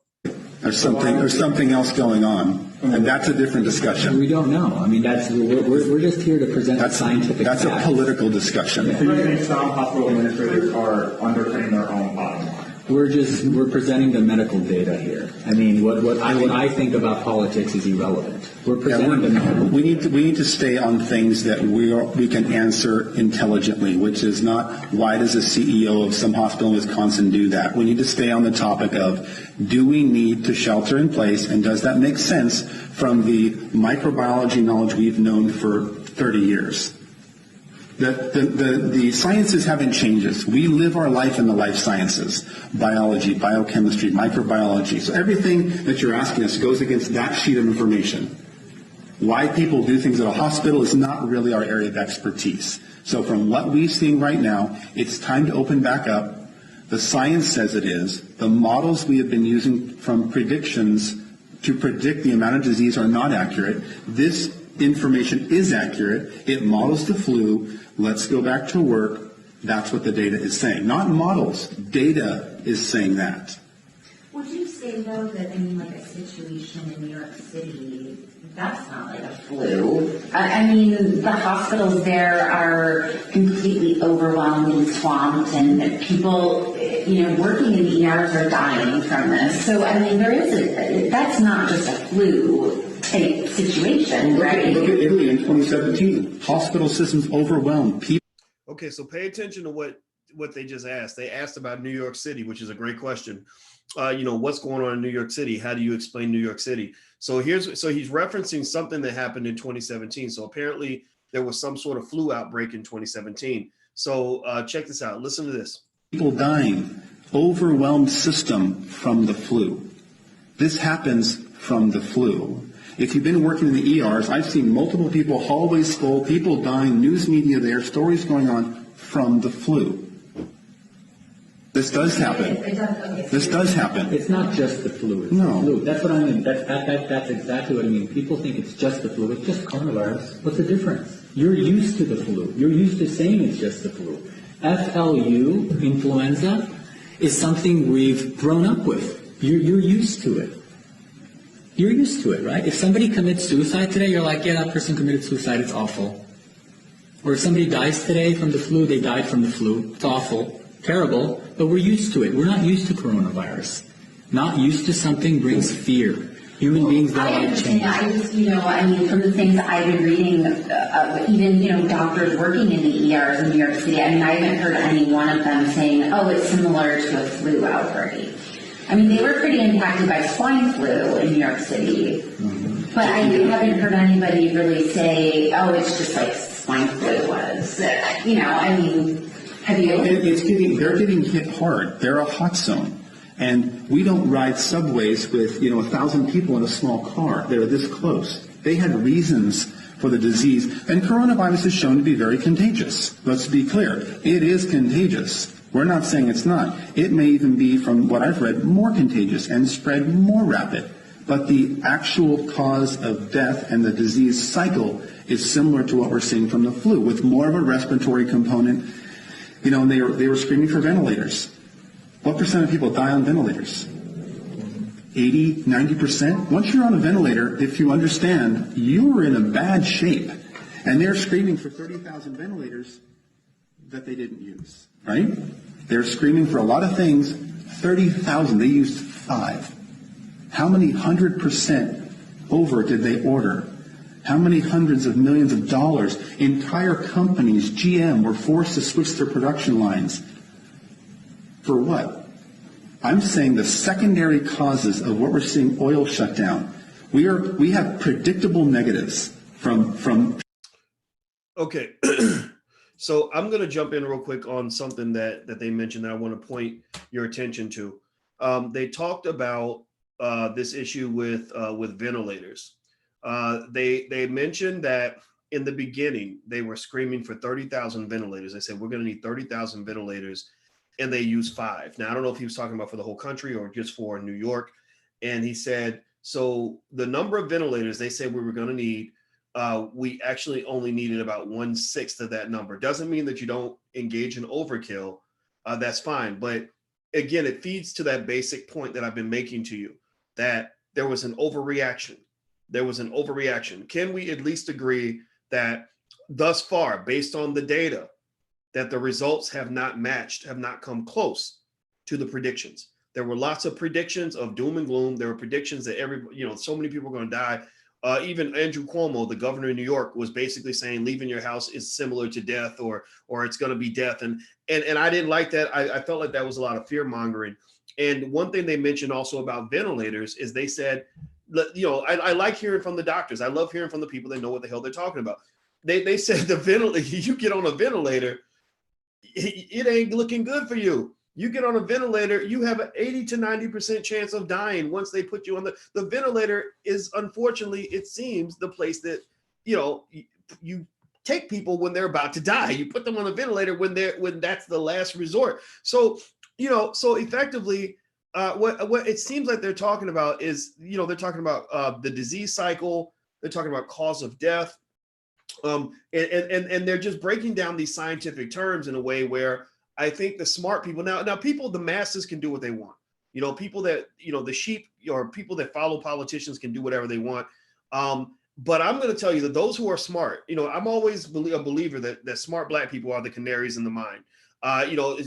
There's something else going on, and that's a different discussion. We don't know. I mean, we're just here to present scientific facts. That's a political discussion. So you think some hospital administrators are undercutting their own bottom line? We're presenting the medical data here. I mean, what I think about politics is irrelevant. We're presenting the medical. We need to stay on things that we can answer intelligently, which is not why does the CEO of some hospital in Wisconsin do that. We need to stay on the topic of, do we need to shelter in place, and does that make sense from the microbiology knowledge we've known for 30 years? The sciences haven't changed. We live our life in the life sciences, biology, biochemistry, microbiology. So everything that you're asking us goes against that sheet of information. Why people do things at a hospital is not really our area of expertise. So from what we've seen right now, it's time to open back up. The science says it is. The models we have been using from predictions to predict the amount of disease are not accurate. This information is accurate. It models the flu. Let's go back to work. That's what the data is saying. Not models. Data is saying that. Would you say, though, that, I mean, like a situation in New York City, that's not like a flu? I mean, the hospitals there are completely overwhelmed and swamped, and people, working in ERs are dying from this. So, I mean, that's not just a flu type situation, right? Look at Italy in 2017. Hospital systems overwhelmed. People. Okay, so pay attention to what they just asked. They asked about New York City, which is a great question. What's going on in New York City? How do you explain New York City? So he's referencing something that happened in 2017. So apparently there was some sort of flu outbreak in 2017. So check this out. Listen to this. People dying, overwhelmed system from the flu. This happens from the flu. If you've been working in the ERs, I've seen multiple people, hallways full, people dying, news media there, stories going on from the flu. This does happen. This does happen. It's not just the flu. It's No. the flu. That's what I mean. That's exactly what I mean. People think it's just the flu. It's just coronavirus. What's the difference? You're used to the flu. You're used to saying it's just the flu. FLU, influenza, is something we've grown up with. You're used to it. You're used to it, right? If somebody commits suicide today, you're like, yeah, that person committed suicide. It's awful. Or if somebody dies today from the flu, they died from the flu. It's awful. Terrible, but we're used to it. We're not used to coronavirus. Not used to something brings fear. Human beings don't I like understand. change. I just, I mean, from the things that I've been reading, even, doctors working in the ERs in New York City, I mean, I haven't heard any one of them saying, oh, it's similar to a flu outbreak. I mean, they were pretty impacted by swine flu in New York City, but I haven't heard anybody really say, oh, it's just like swine flu was. I mean, have you? They're getting hit hard. They're a hot zone. And we don't ride subways with, 1,000 people in a small car. They're this close. They had reasons for the disease. And coronavirus is shown to be very contagious. Let's be clear. It is contagious. We're not saying it's not. It may even be, from what I've read, more contagious and spread more rapid. But the actual cause of death and the disease cycle is similar to what we're seeing from the flu, with more of a respiratory component. And they were screaming for ventilators. What percent of people die on ventilators? 80, 90%? Once you're on a ventilator, if you understand, you're in a bad shape. And they're screaming for 30,000 ventilators that they didn't use, right? They're screaming for a lot of things. 30,000, they used 5. How many 100% over did they order? How many hundreds of millions of dollars? Entire companies, GM, were forced to switch their production lines. For what? I'm saying the secondary causes of what we're seeing, oil shutdown. We have predictable negatives from. Okay. So I'm going to jump in real quick on something that they mentioned that I want to point your attention to. They talked about this issue with ventilators. They mentioned that in the beginning, they were screaming for 30,000 ventilators. They said, we're going to need 30,000 ventilators. And they used 5. Now, I don't know if he was talking about for the whole country or just for New York. And he said, so the number of ventilators they said we were going to need, we actually only needed about 1/6 of that number. Doesn't mean that you don't engage in overkill. That's fine. But again, it feeds to that basic point that I've been making to you, that there was an overreaction. There was an overreaction. Can we at least agree that thus far, based on the data, that the results have not matched, have not come close to the predictions? There were lots of predictions of doom and gloom. There were predictions that so many people are going to die. Even Andrew Cuomo, the governor of New York, was basically saying leaving your house is similar to death, or it's going to be death. And I didn't like that. I felt like that was a lot of fear mongering. And one thing they mentioned also about ventilators is they said, I like hearing from the doctors. I love hearing from the people that know what the hell they're talking about. They said the ventilator, you get on a ventilator, it ain't looking good for you. You get on a ventilator, you have an 80 to 90% chance of dying once they put you on the ventilator. Is, unfortunately, it seems, the place that, you take people when they're about to die. You put them on a ventilator when that's the last resort. So, so effectively, what it seems like they're talking about is, they're talking about the disease cycle. They're talking about cause of death. And they're just breaking down these scientific terms in a way where I think the smart people now people, the masses, can do what they want. People that, the sheep or people that follow politicians can do whatever they want. But I'm going to tell you that those who are smart, I'm always a believer that smart Black people are the canaries in the mine.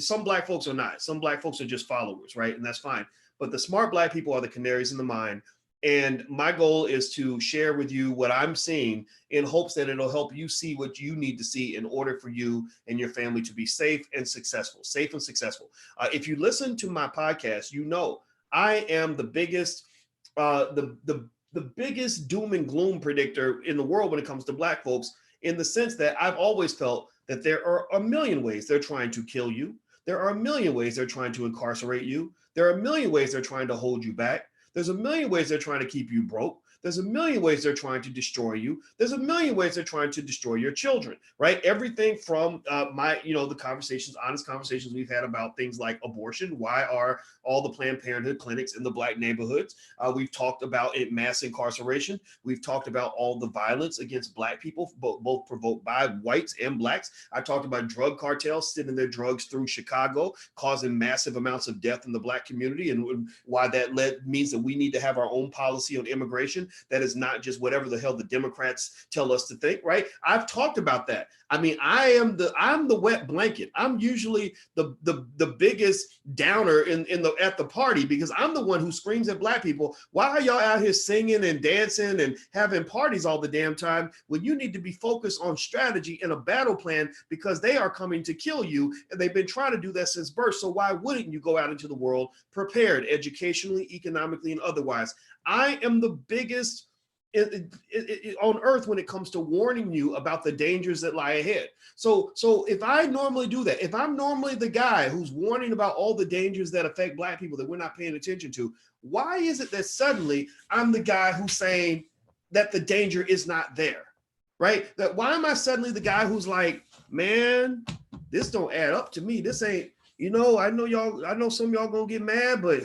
Some Black folks are not. Some Black folks are just followers, right? And that's fine. But the smart Black people are the canaries in the mine. And my goal is to share with you what I'm seeing in hopes that it'll help you see what you need to see in order for you and your family to be safe and successful. If you listen to my podcast, I am the biggest, the biggest doom and gloom predictor in the world when it comes to Black folks, in the sense that I've always felt that there are a million ways they're trying to kill you. There are a million ways they're trying to incarcerate you. There are a million ways they're trying to hold you back. There's a million ways they're trying to keep you broke. There's a million ways they're trying to destroy you. There's a million ways they're trying to destroy your children, right? Everything from the honest conversations we've had about things like abortion. Why are all the Planned Parenthood clinics in the Black neighborhoods? We've talked about mass incarceration. We've talked about all the violence against Black people, both provoked by whites and Blacks. I talked about drug cartels sending their drugs through Chicago, causing massive amounts of death in the Black community, and why that means that we need to have our own policy on immigration. that is not just whatever the hell the Democrats tell us to think, right? I've talked about that. I mean, I'm the wet blanket. I'm usually the biggest downer at the party because I'm the one who screams at black people. Why are y'all out here singing and dancing and having parties all the damn time when you need to be focused on strategy and a battle plan because they are coming to kill you and they've been trying to do that since birth. So why wouldn't you go out into the world prepared educationally, economically, and otherwise? I am the biggest on earth when it comes to warning you about the dangers that lie ahead. So if I normally do that, if I'm normally the guy who's warning about all the dangers that affect black people that we're not paying attention to, why is it that suddenly I'm the guy who's saying that the danger is not there, right? That why am I suddenly the guy who's like, man, this don't add up to me. This ain't, I know some of y'all gonna get mad, but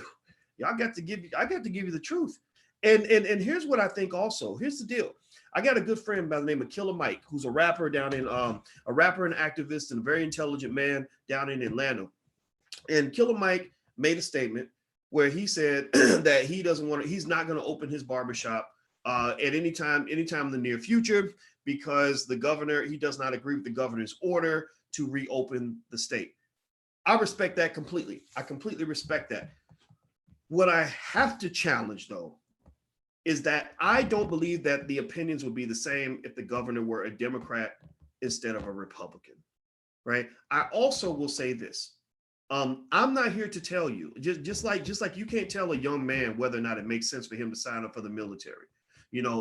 I got to give you the truth. And here's what I think also. Here's the deal. I got a good friend by the name of Killer Mike, who's a rapper down in a rapper and activist and a very intelligent man down in Atlanta. And Killer Mike made a statement where he said that he's not going to open his barbershop at any time in the near future because he does not agree with the governor's order to reopen the state. I respect that completely. I completely respect that. What I have to challenge, though, is that I don't believe that the opinions would be the same if the governor were a Democrat instead of a Republican, right? I also will say this. I'm not here to tell you, just like you can't tell a young man whether or not it makes sense for him to sign up for the military.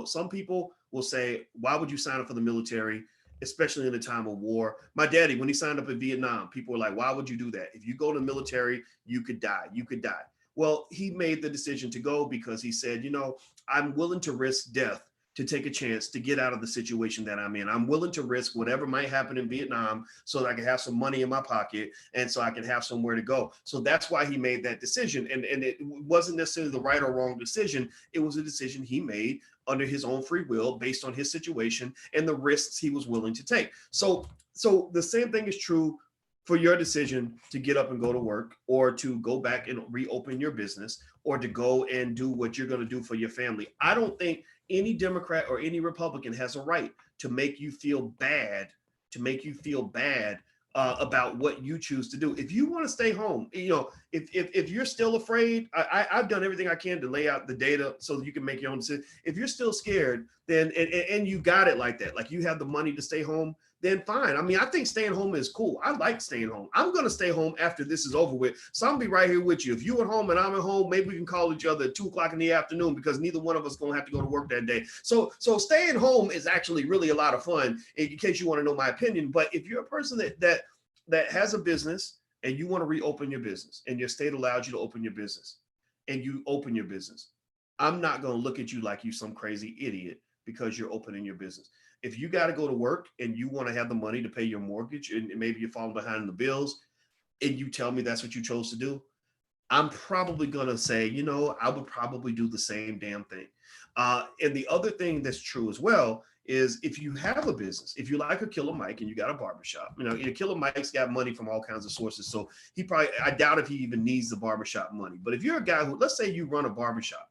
Some people will say, why would you sign up for the military, especially in a time of war? My daddy, when he signed up in Vietnam, people were like, why would you do that? If you go to the military, you could die. Well, he made the decision to go because he said, I'm willing to risk death to take a chance to get out of the situation that I'm in. I'm willing to risk whatever might happen in Vietnam so that I can have some money in my pocket and so I can have somewhere to go. So that's why he made that decision. And it wasn't necessarily the right or wrong decision. It was a decision he made under his own free will based on his situation and the risks he was willing to take. So the same thing is true for your decision to get up and go to work or to go back and reopen your business or to go and do what you're going to do for your family. I don't think any Democrat or any Republican has a right to make you feel bad, about what you choose to do. If you want to stay home, if you're still afraid, I've done everything I can to lay out the data so that you can make your own decision. If you're still scared, then and you got it like that, like you have the money to stay home, then fine. I mean, I think staying home is cool. I like staying home. I'm going to stay home after this is over with. So I'm going to be right here with you. If you at home and I'm at home, maybe we can call each other at 2:00 in the afternoon because neither one of us going to have to go to work that day. So staying home is actually really a lot of fun in case you want to know my opinion. But if you're a person that has a business and you want to reopen your business and your state allows you to open your business and you open your business, I'm not going to look at you like you some crazy idiot because you're opening your business. If you got to go to work and you want to have the money to pay your mortgage and maybe you're falling behind in the bills and you tell me that's what you chose to do, I'm probably going to say, I would probably do the same damn thing. And the other thing that's true as well is if you have a business, if you like a Killer Mike and you got a barbershop, Killer Mike's got money from all kinds of sources. So I doubt if he even needs the barbershop money. But if you're a guy who, let's say you run a barbershop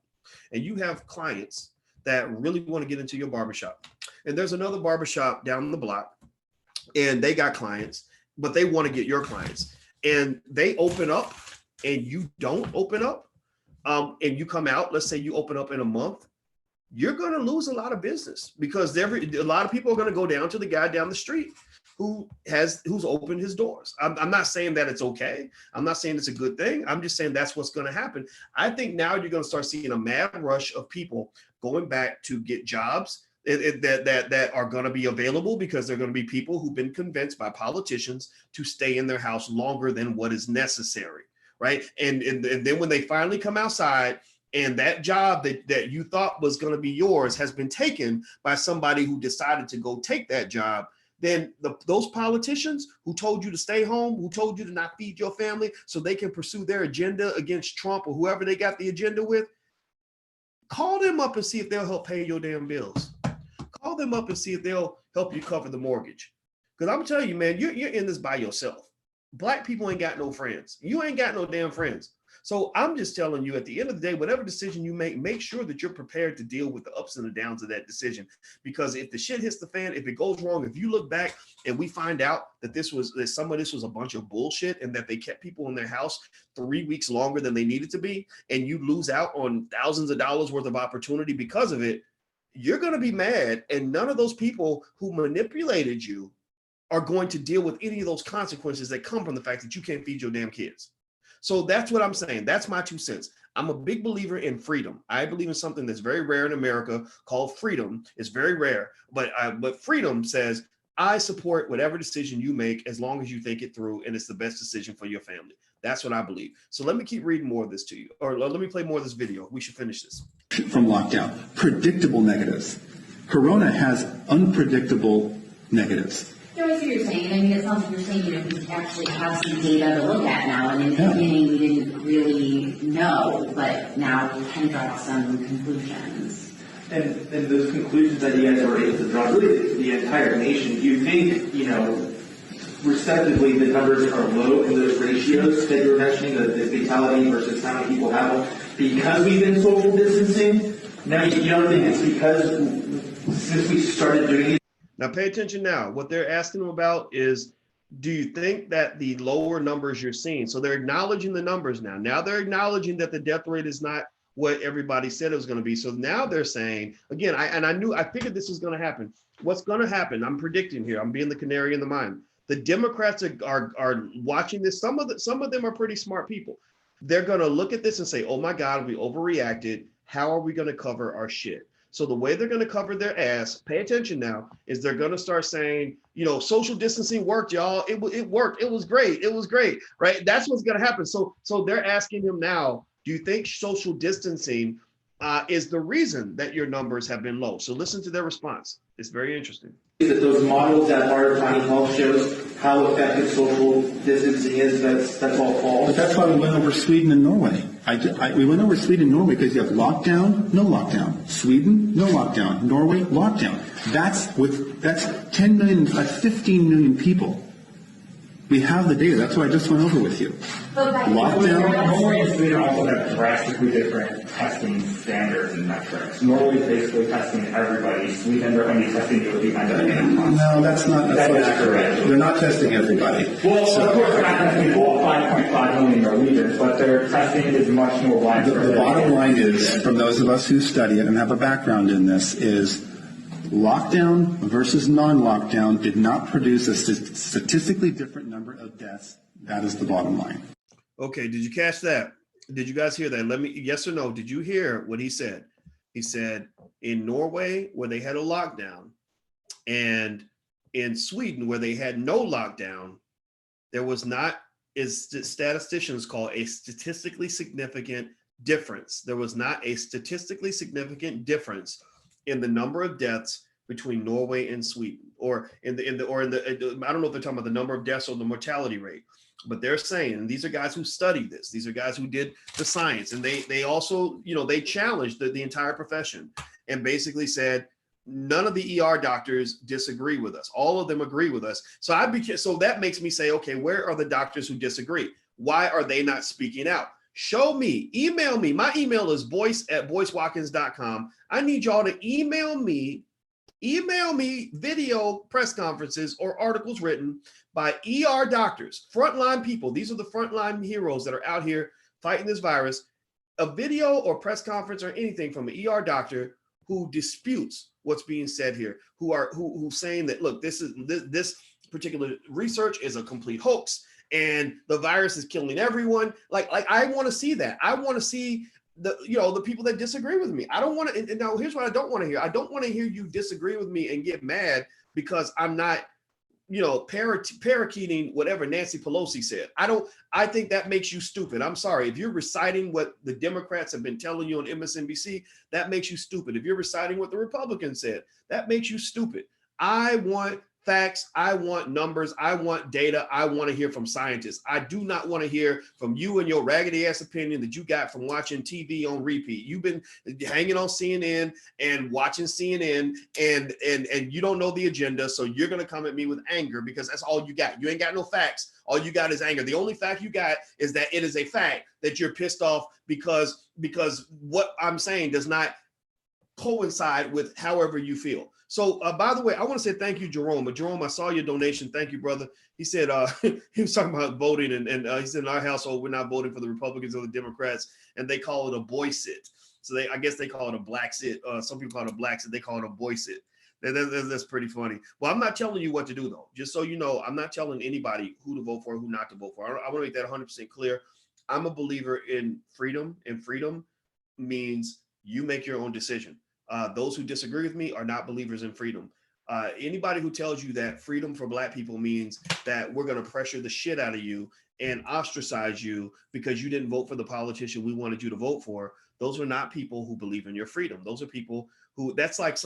and you have clients that really want to get into your barbershop. And there's another barbershop down the block and they got clients, but they want to get your clients. And they open up and you don't open up and you come out, let's say you open up in a month, you're going to lose a lot of business because a lot of people are going to go down to the guy down the street who's opened his doors. I'm not saying that it's okay. I'm not saying it's a good thing. I'm just saying that's what's going to happen. I think now you're going to start seeing a mad rush of people going back to get jobs that are going to be available because they're going to be people who've been convinced by politicians to stay in their house longer than what is necessary, right? And then when they finally come outside and that job that you thought was going to be yours has been taken by somebody who decided to go take that job, then those politicians who told you to stay home, who told you to not feed your family so they can pursue their agenda against Trump or whoever they got the agenda with, call them up and see if they'll help pay your damn bills. Call them up and see if they'll help you cover the mortgage. Because I'm telling you, man, you're in this by yourself. Black people ain't got no friends. You ain't got no damn friends. So I'm just telling you, at the end of the day, whatever decision you make sure that you're prepared to deal with the ups and the downs of that decision. Because if the shit hits the fan, if it goes wrong, if you look back and we find out that some of this was a bunch of bullshit and that they kept people in their house 3 weeks longer than they needed to be, and you lose out on thousands of dollars worth of opportunity because of it, you're going to be mad. And none of those people who manipulated you are going to deal with any of those consequences that come from the fact that you can't feed your damn kids. So that's what I'm saying. That's my 2 cents. I'm a big believer in freedom. I believe in something that's very rare in America called freedom. It's very rare, but freedom says, I support whatever decision you make as long as you think it through and it's the best decision for your family. That's what I believe. So let me keep reading more of this to you, or let me play more of this video. We should finish this. From lockdown, predictable negatives. Corona has unpredictable negatives. So I see what you're saying. I mean, it sounds like you're saying, we actually have some data to look at now. And in the beginning, we didn't really know, but now we can draw some conclusions. And those conclusions that you guys were able to draw, really the entire nation, do you think, receptively the numbers are low in those ratios that you were mentioning, the fatality versus how many people have them, because we've been social distancing? Now, you don't think it's because since we started doing it? Now, pay attention now. What they're asking them about is, do you think that the lower numbers you're seeing, so they're acknowledging the numbers now. Now they're acknowledging that the death rate is not what everybody said it was going to be. So now they're saying, again, I figured this was going to happen. What's going to happen? I'm predicting here. I'm being the canary in the mine. The Democrats are watching this. Some of them are pretty smart people. They're going to look at this and say, oh my God, we overreacted. How are we going to cover our shit? So the way they're going to cover their ass, pay attention now, is they're going to start saying, social distancing worked, y'all. It worked. It was great. It was great, right? That's what's going to happen. So they're asking him now, do you think social distancing is the reason that your numbers have been low? So listen to their response. It's very interesting. That those models that Harvard County Health shows how effective social distancing is, that's all false. But that's why we went over Sweden and Norway. We went over Sweden and Norway because you have lockdown, no lockdown. Sweden, no lockdown. Norway, lockdown. That's 10 million, that's 15 million people. We have the data. That's what I just went over with you. Lockdown. Norway and Sweden also have drastically different testing standards and metrics. Norway is basically testing everybody. Sweden, they're going to be testing you behind the No, that's not correct. They're not testing everybody. Well, of course, they're not testing all 5.5 million Norwegians, but their testing is much more widespread. The bottom line is, from those of us who study it and have a background in this, is lockdown versus non-lockdown did not produce a statistically different number of deaths. That is the bottom line. Okay, did you catch that? Did you guys hear that? Yes or no, did you hear what he said? He said in Norway, where they had a lockdown, and in Sweden, where they had no lockdown, there was not, as statisticians call, a statistically significant difference. There was not a statistically significant difference in the number of deaths between Norway and Sweden, or I don't know if they're talking about the number of deaths or the mortality rate, but they're saying, and these are guys who studied this, these are guys who did the science, and they also, they challenged the entire profession and basically said, none of the ER doctors disagree with us. All of them agree with us. So that makes me say, okay, where are the doctors who disagree? Why are they not speaking out? Show me, email me. My email is boyce@boycewatkins.com. I need y'all to email me video press conferences or articles written by ER doctors, frontline people. These are the frontline heroes that are out here fighting this virus. A video or press conference or anything from an ER doctor who disputes what's being said here, who's saying that, look, this particular research is a complete hoax and the virus is killing everyone. Like I want to see that. I want to see the people that disagree with me. I don't want to. Now, here's what I don't want to hear. I don't want to hear you disagree with me and get mad because I'm not, parakeeting whatever Nancy Pelosi said. I think that makes you stupid. I'm sorry. If you're reciting what the Democrats have been telling you on MSNBC, that makes you stupid. If you're reciting what the Republicans said, that makes you stupid. I want facts. I want numbers. I want data. I want to hear from scientists. I do not want to hear from you and your raggedy ass opinion that you got from watching TV on repeat. You've been hanging on CNN and watching CNN, and you don't know the agenda. So you're going to come at me with anger because that's all you got. You ain't got no facts. All you got is anger. The only fact you got is that it is a fact that you're pissed off because what I'm saying does not coincide with however you feel. So by the way, I want to say thank you, Jerome. But Jerome, I saw your donation. Thank you, brother. He said he was talking about voting, and he said in our household we're not voting for the Republicans or the Democrats, and they call it a boy sit. So I guess they call it a black sit. Some people call it a black sit. They call it a boy sit. That's pretty funny. Well, I'm not telling you what to do though. Just so you know, I'm not telling anybody who to vote for, who not to vote for. I want to make that 100% clear. I'm a believer in freedom, and freedom means you make your own decision. Those who disagree with me are not believers in freedom. Anybody who tells you that freedom for Black people means that we're going to pressure the shit out of you and ostracize you because you didn't vote for the politician we wanted you to vote for, those are not people who believe in your freedom. Those are people who, that's like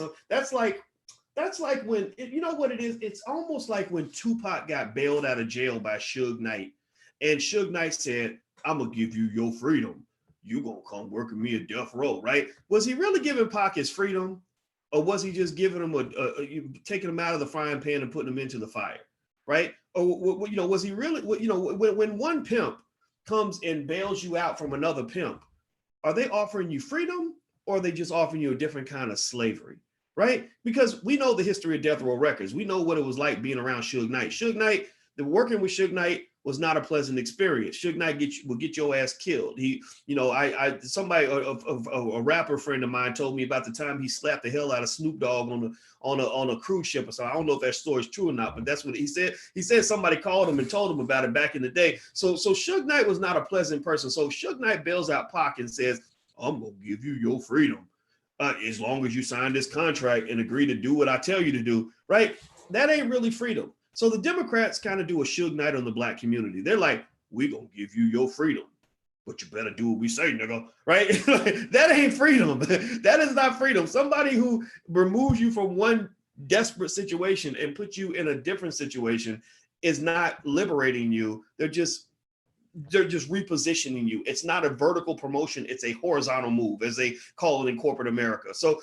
when, you know what it is? It's almost like when Tupac got bailed out of jail by Suge Knight, and Suge Knight said, I'm going to give you your freedom. You gonna come work with me at death row, right? Was he really giving Pac his freedom, or was he just giving him taking him out of the frying pan and putting him into the fire, right? Or was he really? When one pimp comes and bails you out from another pimp, are they offering you freedom, or are they just offering you a different kind of slavery, right? Because we know the history of Death Row Records. We know what it was like being around Suge Knight. Suge Knight, working with Suge Knight was not a pleasant experience. Suge Knight will get your ass killed. He, a rapper friend of mine told me about the time he slapped the hell out of Snoop Dogg on a cruise ship or so. I don't know if that story is true or not, but that's what he said. He said somebody called him and told him about it back in the day. So Suge Knight was not a pleasant person. So Suge Knight bails out Pac and says, I'm gonna give you your freedom as long as you sign this contract and agree to do what I tell you to do, right? That ain't really freedom. So the Democrats kind of do a Suge Knight on the Black community. They're like, we gonna give you your freedom, but you better do what we say, nigga, right? That ain't freedom. That is not freedom. Somebody who removes you from one desperate situation and puts you in a different situation is not liberating you. They're just repositioning you. It's not a vertical promotion. It's a horizontal move, as they call it in corporate America. So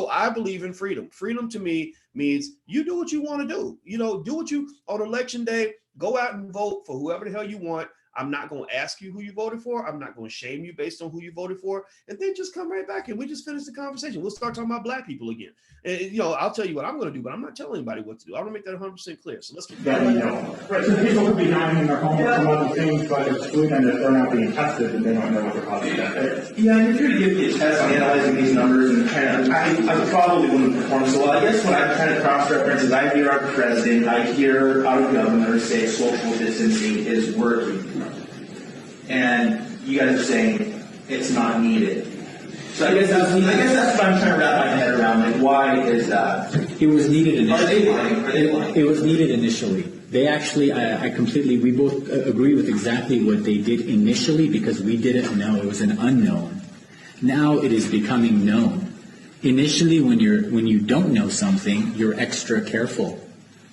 I believe in freedom. Freedom to me means you do what you want to do. Do what you, on election day, go out and vote for whoever the hell you want. I'm not going to ask you who you voted for. I'm not going to shame you based on who you voted for. And then just come right back and we just finish the conversation. We'll start talking about Black people again. And, I'll tell you what I'm going to do, but I'm not telling anybody what to do. I want to make that 100% clear. So let's get Right, so people could be dying in their home with some other things, but it's food and they're not being tested and they don't know what the cause of that is. Yeah, and if you're to give me a test on analyzing these numbers and I probably wouldn't perform so well. I guess what I'm trying to cross-reference is I hear our president, I hear our governor say social distancing is working. And you guys are saying it's not needed. So I guess that's what I'm trying to wrap my head around. Like, why is that? It was needed initially. Are they lying? It was needed initially. They actually, we both agree with exactly what they did initially because we didn't know. It was an unknown. Now it is becoming known. Initially, when you don't know something, you're extra careful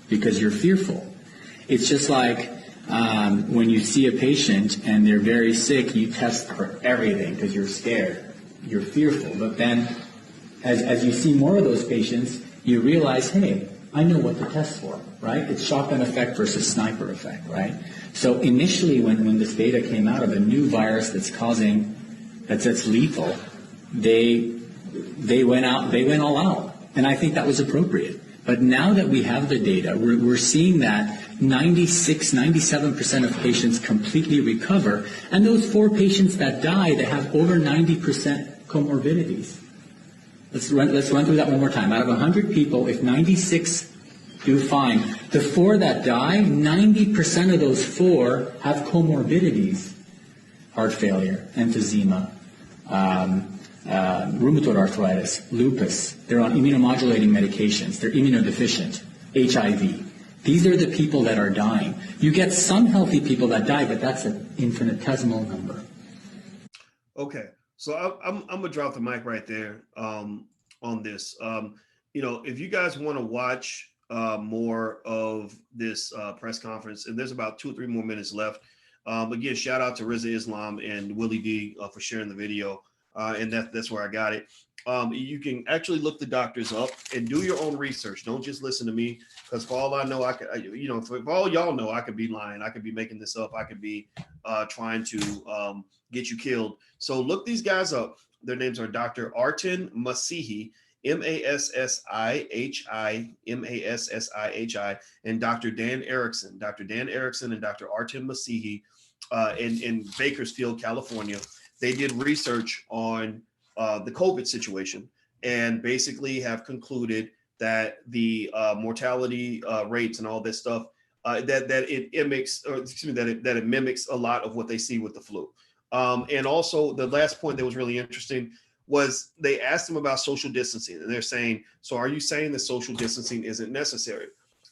because you're fearful. It's just like when you see a patient and they're very sick, you test for everything because you're scared. You're fearful. But then as you see more of those patients, you realize, hey, I know what to test for, right? It's shotgun effect versus sniper effect, right? So initially when this data came out of a new virus that's lethal, they went all out. And I think that was appropriate. But now that we have the data, we're seeing that 97% of patients completely recover. And those 4 patients that die, they have over 90% comorbidities. Let's run through that one more time. Out of 100 people, if 96 do fine, the 4 that die, 90% of those 4 have comorbidities. Heart failure, emphysema, rheumatoid arthritis, lupus. They're on immunomodulating medications. They're immunodeficient, HIV. These are the people that are dying. You get some healthy people that die, but that's an infinitesimal number. Okay, so I'm gonna drop the mic right there on this. If you guys want to watch more of this press conference, and there's about 2 or 3 more minutes left. Again, shout out to Rizza Islam and Willie D for sharing the video, and that's where I got it. You can actually look the doctors up and do your own research. Don't just listen to me, because for all I know, I could, for all y'all know, I could be lying. I could be making this up. I could be trying to get you killed. So look these guys up. Their names are Dr. Artin Masihi, Massihi, and Dr. Dan Erickson. Dr. Dan Erickson and Dr. Artin Masihi in Bakersfield, California. They did research on the COVID situation and basically have concluded that the mortality rates and all this stuff that it mimics a lot of what they see with the flu. And also the last point that was really interesting was they asked them about social distancing, and they're saying, so are you saying that social distancing isn't necessary?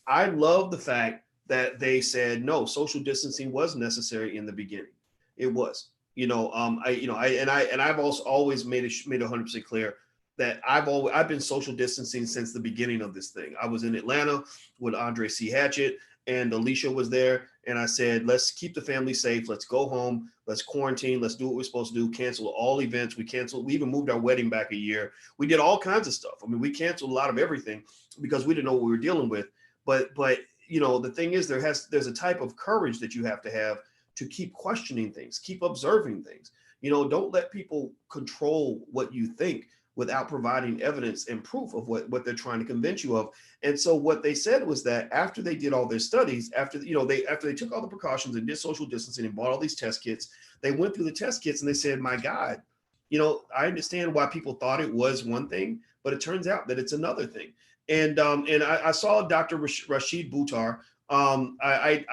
I love the fact that they said, no, social distancing was necessary in the beginning. It was, I've also always made 100% clear that I've been social distancing since the beginning of this thing. I was in Atlanta with Andre C. Hatchett, and Alicia was there, and I said, let's keep the family safe. Let's go home. Let's quarantine. Let's do what we're supposed to do. Cancel all events. We even moved our wedding back a year. We did all kinds of stuff. I mean, we canceled a lot of everything because we didn't know what we were dealing with. But the thing is, there's a type of courage that you have to keep questioning things, keep observing things. Don't let people control what you think without providing evidence and proof of what they're trying to convince you of. And so what they said was that after they did all their studies, after they took all the precautions and did social distancing and bought all these test kits, they went through the test kits and they said, my God, I understand why people thought it was one thing, but it turns out that it's another thing. And I saw Dr. Rashid Buttar. I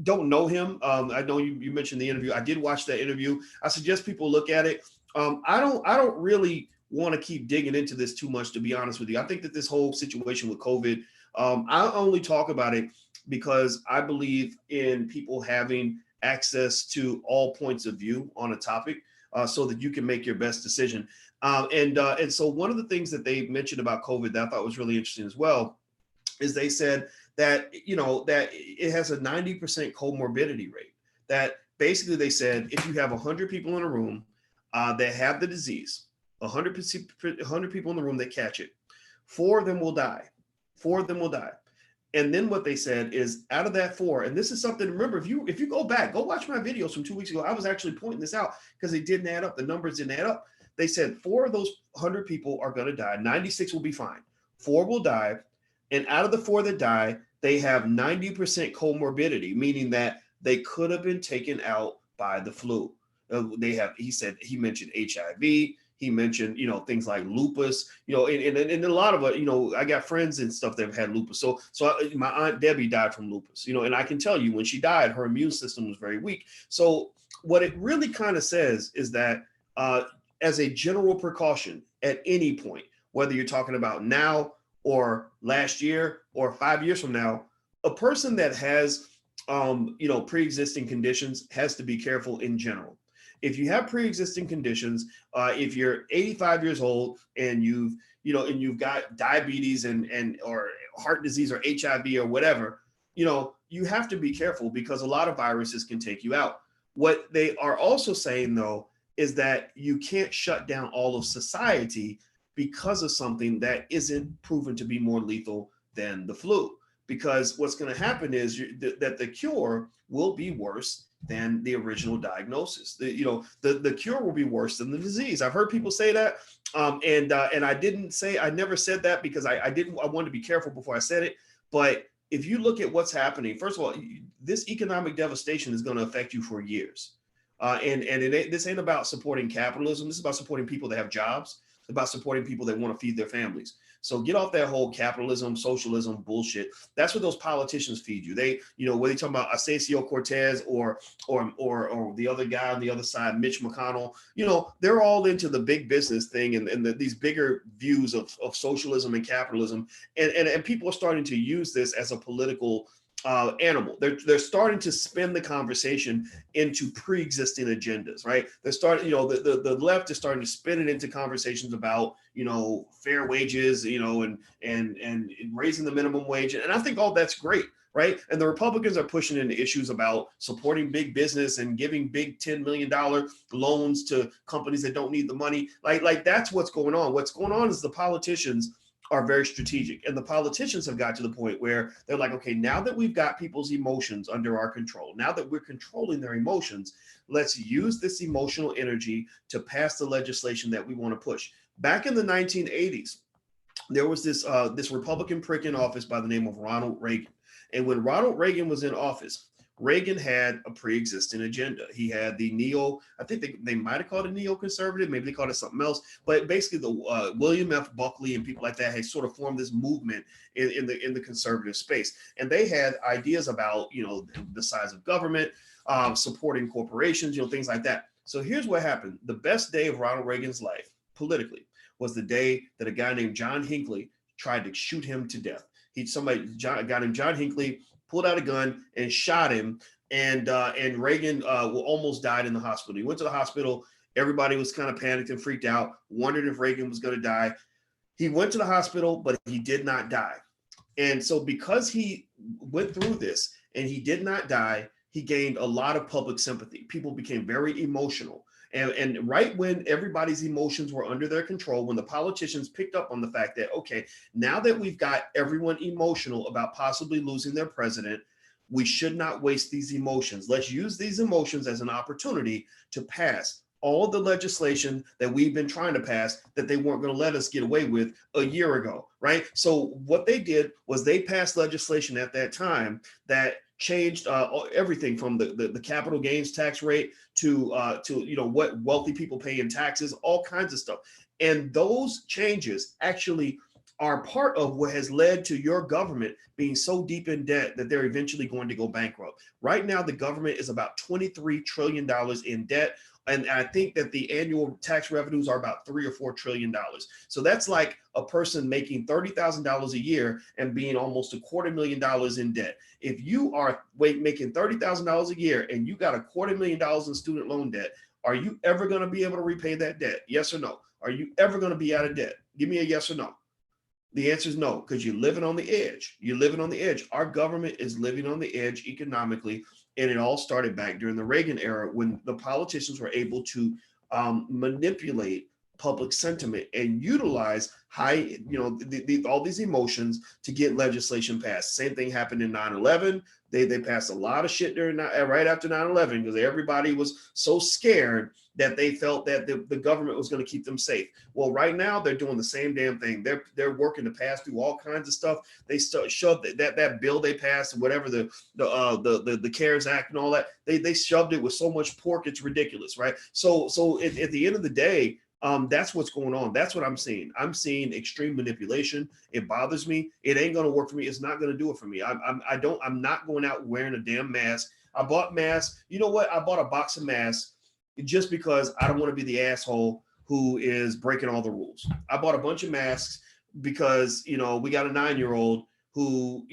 don't know him. I know you mentioned the interview. I did watch that interview. I suggest people look at it. I don't really want to keep digging into this too much, to be honest with you. I think that this whole situation with COVID, I only talk about it because I believe in people having access to all points of view on a topic, so that you can make your best decision. And so one of the things that they mentioned about COVID that I thought was really interesting as well is they said that that it has a 90% comorbidity rate. That basically they said if you have 100 people in a room that have the disease, 100 people in the room that catch it, 4 of them will die. 4 of them will die. And then what they said is out of that 4, and this is something, remember, if you go back, go watch my videos from 2 weeks ago, I was actually pointing this out because it didn't add up. The numbers didn't add up. They said 4 of those 100 people are going to die. 96 will be fine. 4 will die. And out of the 4 that die, they have 90% comorbidity, meaning that they could have been taken out by the flu. He mentioned HIV. He mentioned, things like lupus, and a lot of it, I got friends and stuff that have had lupus. So my Aunt Debbie died from lupus, and I can tell you when she died, her immune system was very weak. So what it really kind of says is that as a general precaution at any point, whether you're talking about now or last year or 5 years from now, a person that has, pre-existing conditions has to be careful in general. If you have pre-existing conditions, if you're 85 years old and you've got diabetes and or heart disease or HIV or whatever, you have to be careful because a lot of viruses can take you out. What they are also saying, though, is that you can't shut down all of society because of something that isn't proven to be more lethal than the flu. Because what's going to happen is that the cure will be worse than the original diagnosis. The cure will be worse than the disease. I've heard people say that, and I never said that because I wanted to be careful before I said it. But if you look at what's happening, first of all, this economic devastation is going to affect you for years. This ain't about supporting capitalism. This is about supporting people that have jobs. It's about supporting people that want to feed their families. So get off that whole capitalism, socialism bullshit. That's what those politicians feed you. They, when they talk about Ocasio-Cortez or the other guy on the other side, Mitch McConnell, they're all into the big business thing and these bigger views of socialism and capitalism. And people are starting to use this as a political animal. They're starting to spin the conversation into pre-existing agendas, right? They're starting, the left is starting to spin it into conversations about, fair wages, and raising the minimum wage. And I think all that's great, right? And the Republicans are pushing into issues about supporting big business and giving big $10 million loans to companies that don't need the money. Like that's what's going on. What's going on is the politicians are very strategic. And the politicians have got to the point where they're like, okay, now that we've got people's emotions under our control, now that we're controlling their emotions, let's use this emotional energy to pass the legislation that we want to push. Back in the 1980s, there was this Republican prick in office by the name of Ronald Reagan. And when Ronald Reagan was in office, Reagan had a pre-existing agenda. He had I think they might have called it neoconservative, maybe they called it something else, but basically the William F. Buckley and people like that had sort of formed this movement in the conservative space. And they had ideas about, the size of government, supporting corporations, things like that. So here's what happened. The best day of Ronald Reagan's life politically was the day that a guy named John Hinckley tried to shoot him to death. A guy named John Hinckley pulled out a gun and shot him, and Reagan almost died in the hospital. He went to the hospital. Everybody was kind of panicked and freaked out, wondered if Reagan was going to die. He went to the hospital, but he did not die. And so because he went through this and he did not die, he gained a lot of public sympathy. People became very emotional. And right when everybody's emotions were under their control, when the politicians picked up on the fact that, okay, now that we've got everyone emotional about possibly losing their president, we should not waste these emotions. Let's use these emotions as an opportunity to pass all the legislation that we've been trying to pass that they weren't going to let us get away with a year ago, right? So what they did was they passed legislation at that time that changed everything from the capital gains tax rate to what wealthy people pay in taxes, all kinds of stuff. And those changes actually are part of what has led to your government being so deep in debt that they're eventually going to go bankrupt. Right now, the government is about $23 trillion in debt. And I think that the annual tax revenues are about $3 or $4 trillion. So that's like a person making $30,000 a year and being almost $250,000 in debt. If you are making $30,000 a year and you got $250,000 in student loan debt, are you ever going to be able to repay that debt? Yes or no? Are you ever going to be out of debt? Give me a yes or no. The answer is no, because you're living on the edge. You're living on the edge. Our government is living on the edge economically. And it all started back during the Reagan era when the politicians were able to manipulate public sentiment and utilize all these emotions to get legislation passed. Same thing happened in 9/11. They passed a lot of shit right after 9/11 because everybody was so scared that they felt that the government was going to keep them safe. Well, right now they're doing the same damn thing. They're working to pass through all kinds of stuff. They shoved that bill they passed, whatever the CARES Act and all that. They shoved it with so much pork, it's ridiculous, right? So at the end of the day, that's what's going on. That's what I'm seeing. I'm seeing extreme manipulation. It bothers me. It ain't going to work for me. It's not going to do it for me. I'm not going out wearing a damn mask. I bought masks. You know what? I bought a box of masks just because I don't want to be the asshole who is breaking all the rules. I bought a bunch of masks because, we got a 9-year-old who,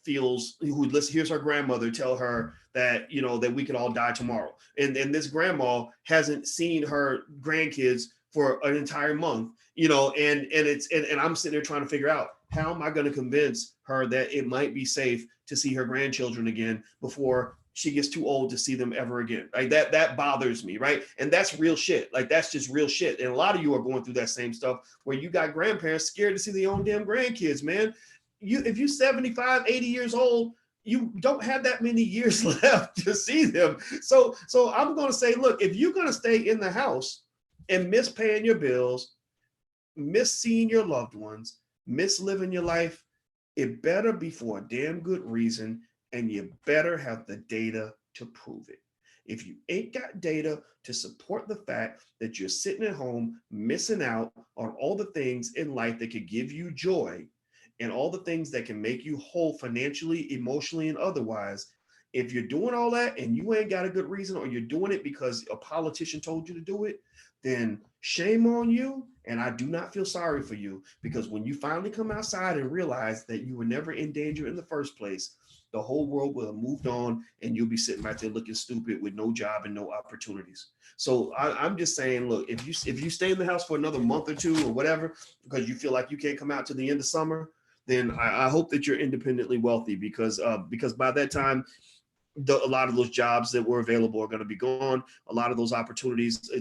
hears her grandmother tell her that, that we could all die tomorrow. And this grandma hasn't seen her grandkids for an entire month, and I'm sitting there trying to figure out how am I going to convince her that it might be safe to see her grandchildren again before she gets too old to see them ever again. Like that bothers me, right? And that's real shit. Like that's just real shit. And a lot of you are going through that same stuff where you got grandparents scared to see their own damn grandkids, man. If you're 75, 80 years old, you don't have that many years left to see them. So I'm going to say, look, if you're going to stay in the house and miss paying your bills, miss seeing your loved ones, miss living your life, it better be for a damn good reason. And you better have the data to prove it. If you ain't got data to support the fact that you're sitting at home missing out on all the things in life that could give you joy and all the things that can make you whole financially, emotionally, and otherwise, if you're doing all that and you ain't got a good reason or you're doing it because a politician told you to do it, then shame on you. And I do not feel sorry for you, because when you finally come outside and realize that you were never in danger in the first place, the whole world will have moved on, and you'll be sitting right there looking stupid with no job and no opportunities. So I'm just saying, look, if you stay in the house for another month or two or whatever, because you feel like you can't come out to the end of summer, then I hope that you're independently wealthy, because by that time, a lot of those jobs that were available are going to be gone. A lot of those opportunities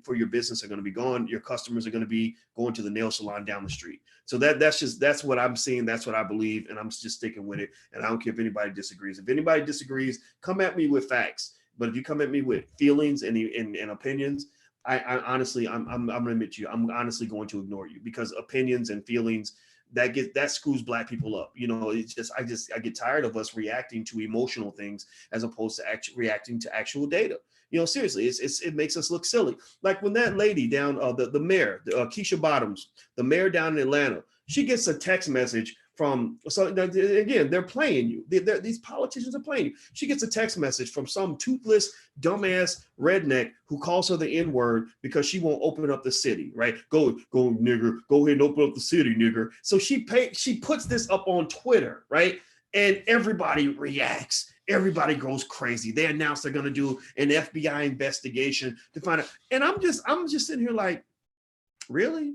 for your business are going to be gone. Your customers are going to be going to the nail salon down the street. So that's what I'm seeing. That's what I believe. And I'm just sticking with it. And I don't care if anybody disagrees. If anybody disagrees, come at me with facts. But if you come at me with feelings and opinions, I honestly, I'm going to admit to you, I'm honestly going to ignore you, because opinions and feelings, that screws Black people up. You know, it's just I get tired of us reacting to emotional things as opposed to reacting to actual data. You know, seriously, it makes us look silly. Like when that lady down, the mayor, Keisha Bottoms, the mayor down in Atlanta, she gets a text message from, so again, they're playing you. These politicians are playing you. She gets a text message from some toothless, dumbass redneck who calls her the N-word because she won't open up the city, right? Go nigger, go ahead and open up the city, nigger. So she puts this up on Twitter, right? And everybody reacts. Everybody goes crazy. They announce they're going to do an FBI investigation to find out. And I'm just sitting here like, really?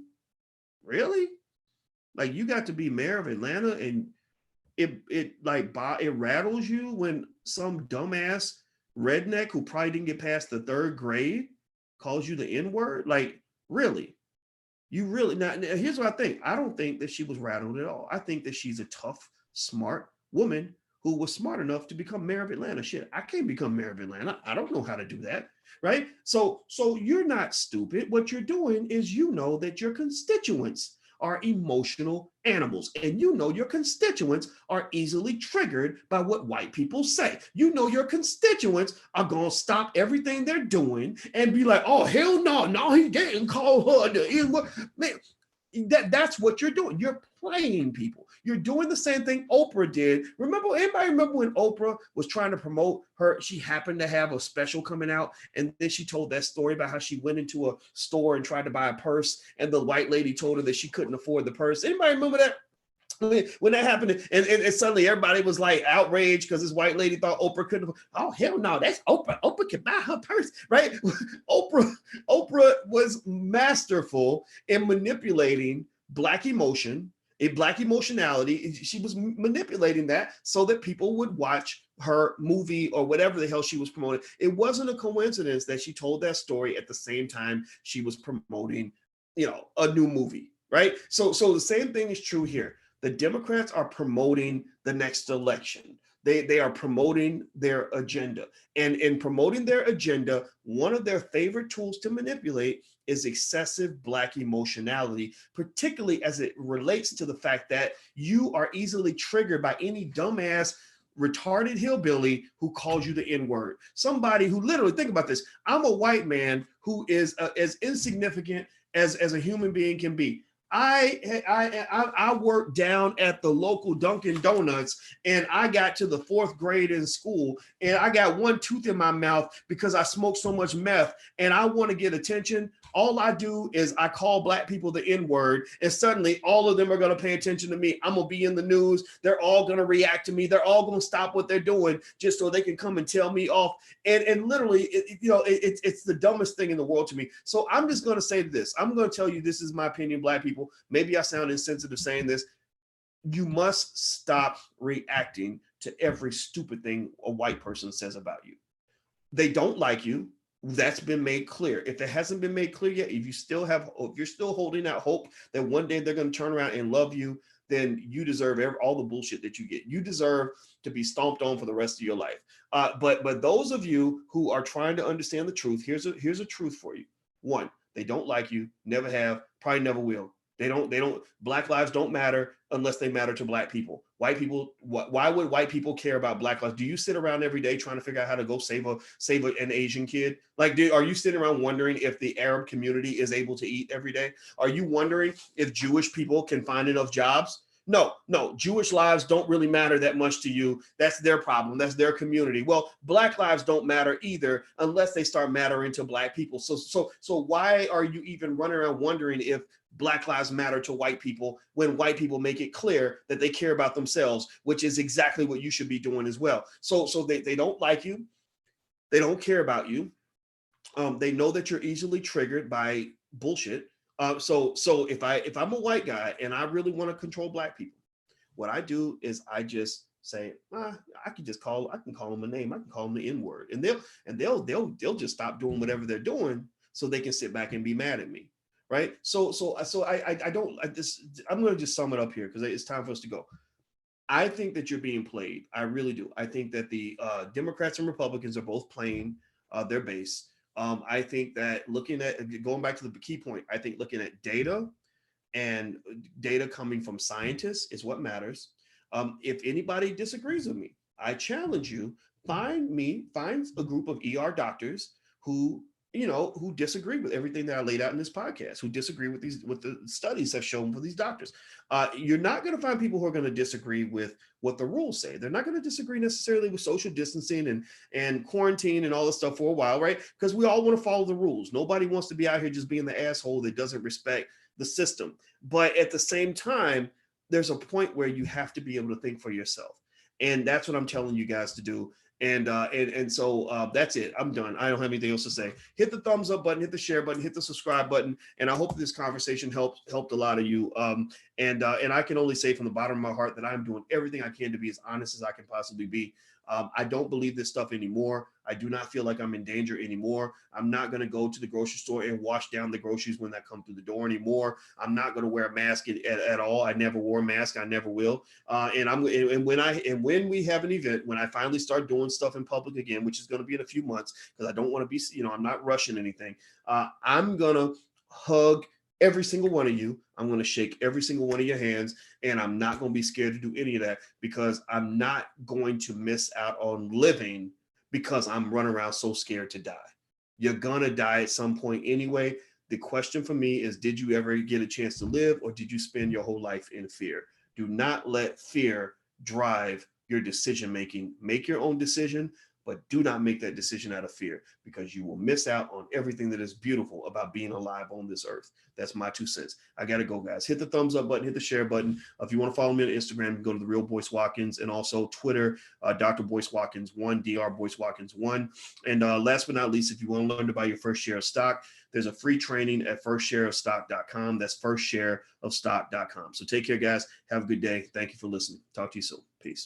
Like, you got to be mayor of Atlanta, and it rattles you when some dumbass redneck who probably didn't get past the 3rd grade calls you the N-word? Like, really? Now, here's what I think. I don't think that she was rattled at all. I think that she's a tough, smart woman who was smart enough to become mayor of Atlanta. Shit, I can't become mayor of Atlanta. I don't know how to do that, right? So you're not stupid. What you're doing is, you know that your constituents are emotional animals, and you know your constituents are easily triggered by what white people say. You know your constituents are gonna stop everything they're doing and be like, oh, hell no, he didn't call her the N-word. Man, that's what you're doing. You're playing people. You're doing the same thing Oprah did. Anybody remember when Oprah was trying to promote she happened to have a special coming out, and then she told that story about how she went into a store and tried to buy a purse, and the white lady told her that she couldn't afford the purse. Anybody remember that? When that happened, and suddenly everybody was like outraged because this white lady thought Oprah couldn't. Oh, hell no, that's Oprah. Oprah can buy her purse, right? Oprah was masterful in manipulating Black emotion, Black emotionality. She was manipulating that so that people would watch her movie or whatever the hell she was promoting. It wasn't a coincidence that she told that story at the same time she was promoting, a new movie, right? So the same thing is true here. The Democrats are promoting the next election. They are promoting their agenda. And in promoting their agenda, one of their favorite tools to manipulate is excessive Black emotionality, particularly as it relates to the fact that you are easily triggered by any dumbass, retarded hillbilly who calls you the N-word. Somebody who literally, think about this, I'm a white man who is as insignificant as a human being can be. I worked down at the local Dunkin' Donuts, and I got to the 4th grade in school, and I got one tooth in my mouth because I smoked so much meth, and I want to get attention. All I do is I call Black people the N-word, and suddenly all of them are going to pay attention to me. I'm going to be in the news. They're all going to react to me. They're all going to stop what they're doing just so they can come and tell me off. And literally, it's the dumbest thing in the world to me. So I'm just going to say this. I'm going to tell you, this is my opinion, Black people. Maybe I sound insensitive saying this. You must stop reacting to every stupid thing a white person says about you. They don't like you. That's been made clear. If it hasn't been made clear yet, if you're still holding out hope that one day they're going to turn around and love you, then you deserve all the bullshit that you get. You deserve to be stomped on for the rest of your life. But those of you who are trying to understand the truth, here's a truth for you. One, they don't like you, never have, probably never will. They don't, Black lives don't matter unless they matter to Black people. White people, why would white people care about Black lives? Do you sit around every day trying to figure out how to go save an Asian kid? Like, are you sitting around wondering if the Arab community is able to eat every day? Are you wondering if Jewish people can find enough jobs? No, Jewish lives don't really matter that much to you. That's their problem. That's their community. Well, Black lives don't matter either unless they start mattering to Black people. So why are you even running around wondering if Black lives matter to white people when white people make it clear that they care about themselves, which is exactly what you should be doing as well. So they don't like you. They don't care about you. They know that you're easily triggered by bullshit. So if I'm a white guy and I really want to control Black people, what I do is I just say, I can call them a name. I can call them the N-word, and they'll just stop doing whatever they're doing so they can sit back and be mad at me. Right. So I'm going to just sum it up here because it's time for us to go. I think that you're being played. I really do. I think that the Democrats and Republicans are both playing their base. I think that going back to the key point, I think looking at data and data coming from scientists is what matters. If anybody disagrees with me, I challenge you, find a group of ER doctors who disagree with everything that I laid out in this podcast, who disagree with what the studies have shown for these doctors. You're not going to find people who are going to disagree with what the rules say. They're not going to disagree necessarily with social distancing and quarantine and all this stuff for a while, right? Because we all want to follow the rules. Nobody wants to be out here just being the asshole that doesn't respect the system. But at the same time, there's a point where you have to be able to think for yourself. And that's what I'm telling you guys to do. And so that's it. I'm done. I don't have anything else to say. Hit the thumbs up button, hit the share button, hit the subscribe button. And I hope this conversation helped a lot of you. And I can only say from the bottom of my heart that I'm doing everything I can to be as honest as I can possibly be. I don't believe this stuff anymore. I do not feel like I'm in danger anymore. I'm not going to go to the grocery store and wash down the groceries when that come through the door anymore. I'm not going to wear a mask at all. I never wore a mask. I never will. And when we have an event, when I finally start doing stuff in public again, which is going to be in a few months, because I don't want to be, I'm not rushing anything. I'm going to hug every single one of you. I'm going to shake every single one of your hands, and I'm not going to be scared to do any of that because I'm not going to miss out on living because I'm running around so scared to die. You're going to die at some point anyway. The question for me is, did you ever get a chance to live, or did you spend your whole life in fear? Do not let fear drive your decision-making. Make your own decision, but do not make that decision out of fear because you will miss out on everything that is beautiful about being alive on this earth. That's my 2 cents. I got to go, guys. Hit the thumbs up button, hit the share button. If you want to follow me on Instagram, go to The Real Boyce Watkins, and also Twitter, Dr. Boyce Watkins 1, Dr. Boyce Watkins 1. And last but not least, if you want to learn to buy your first share of stock, there's a free training at firstshareofstock.com. That's firstshareofstock.com. So take care, guys. Have a good day. Thank you for listening. Talk to you soon. Peace.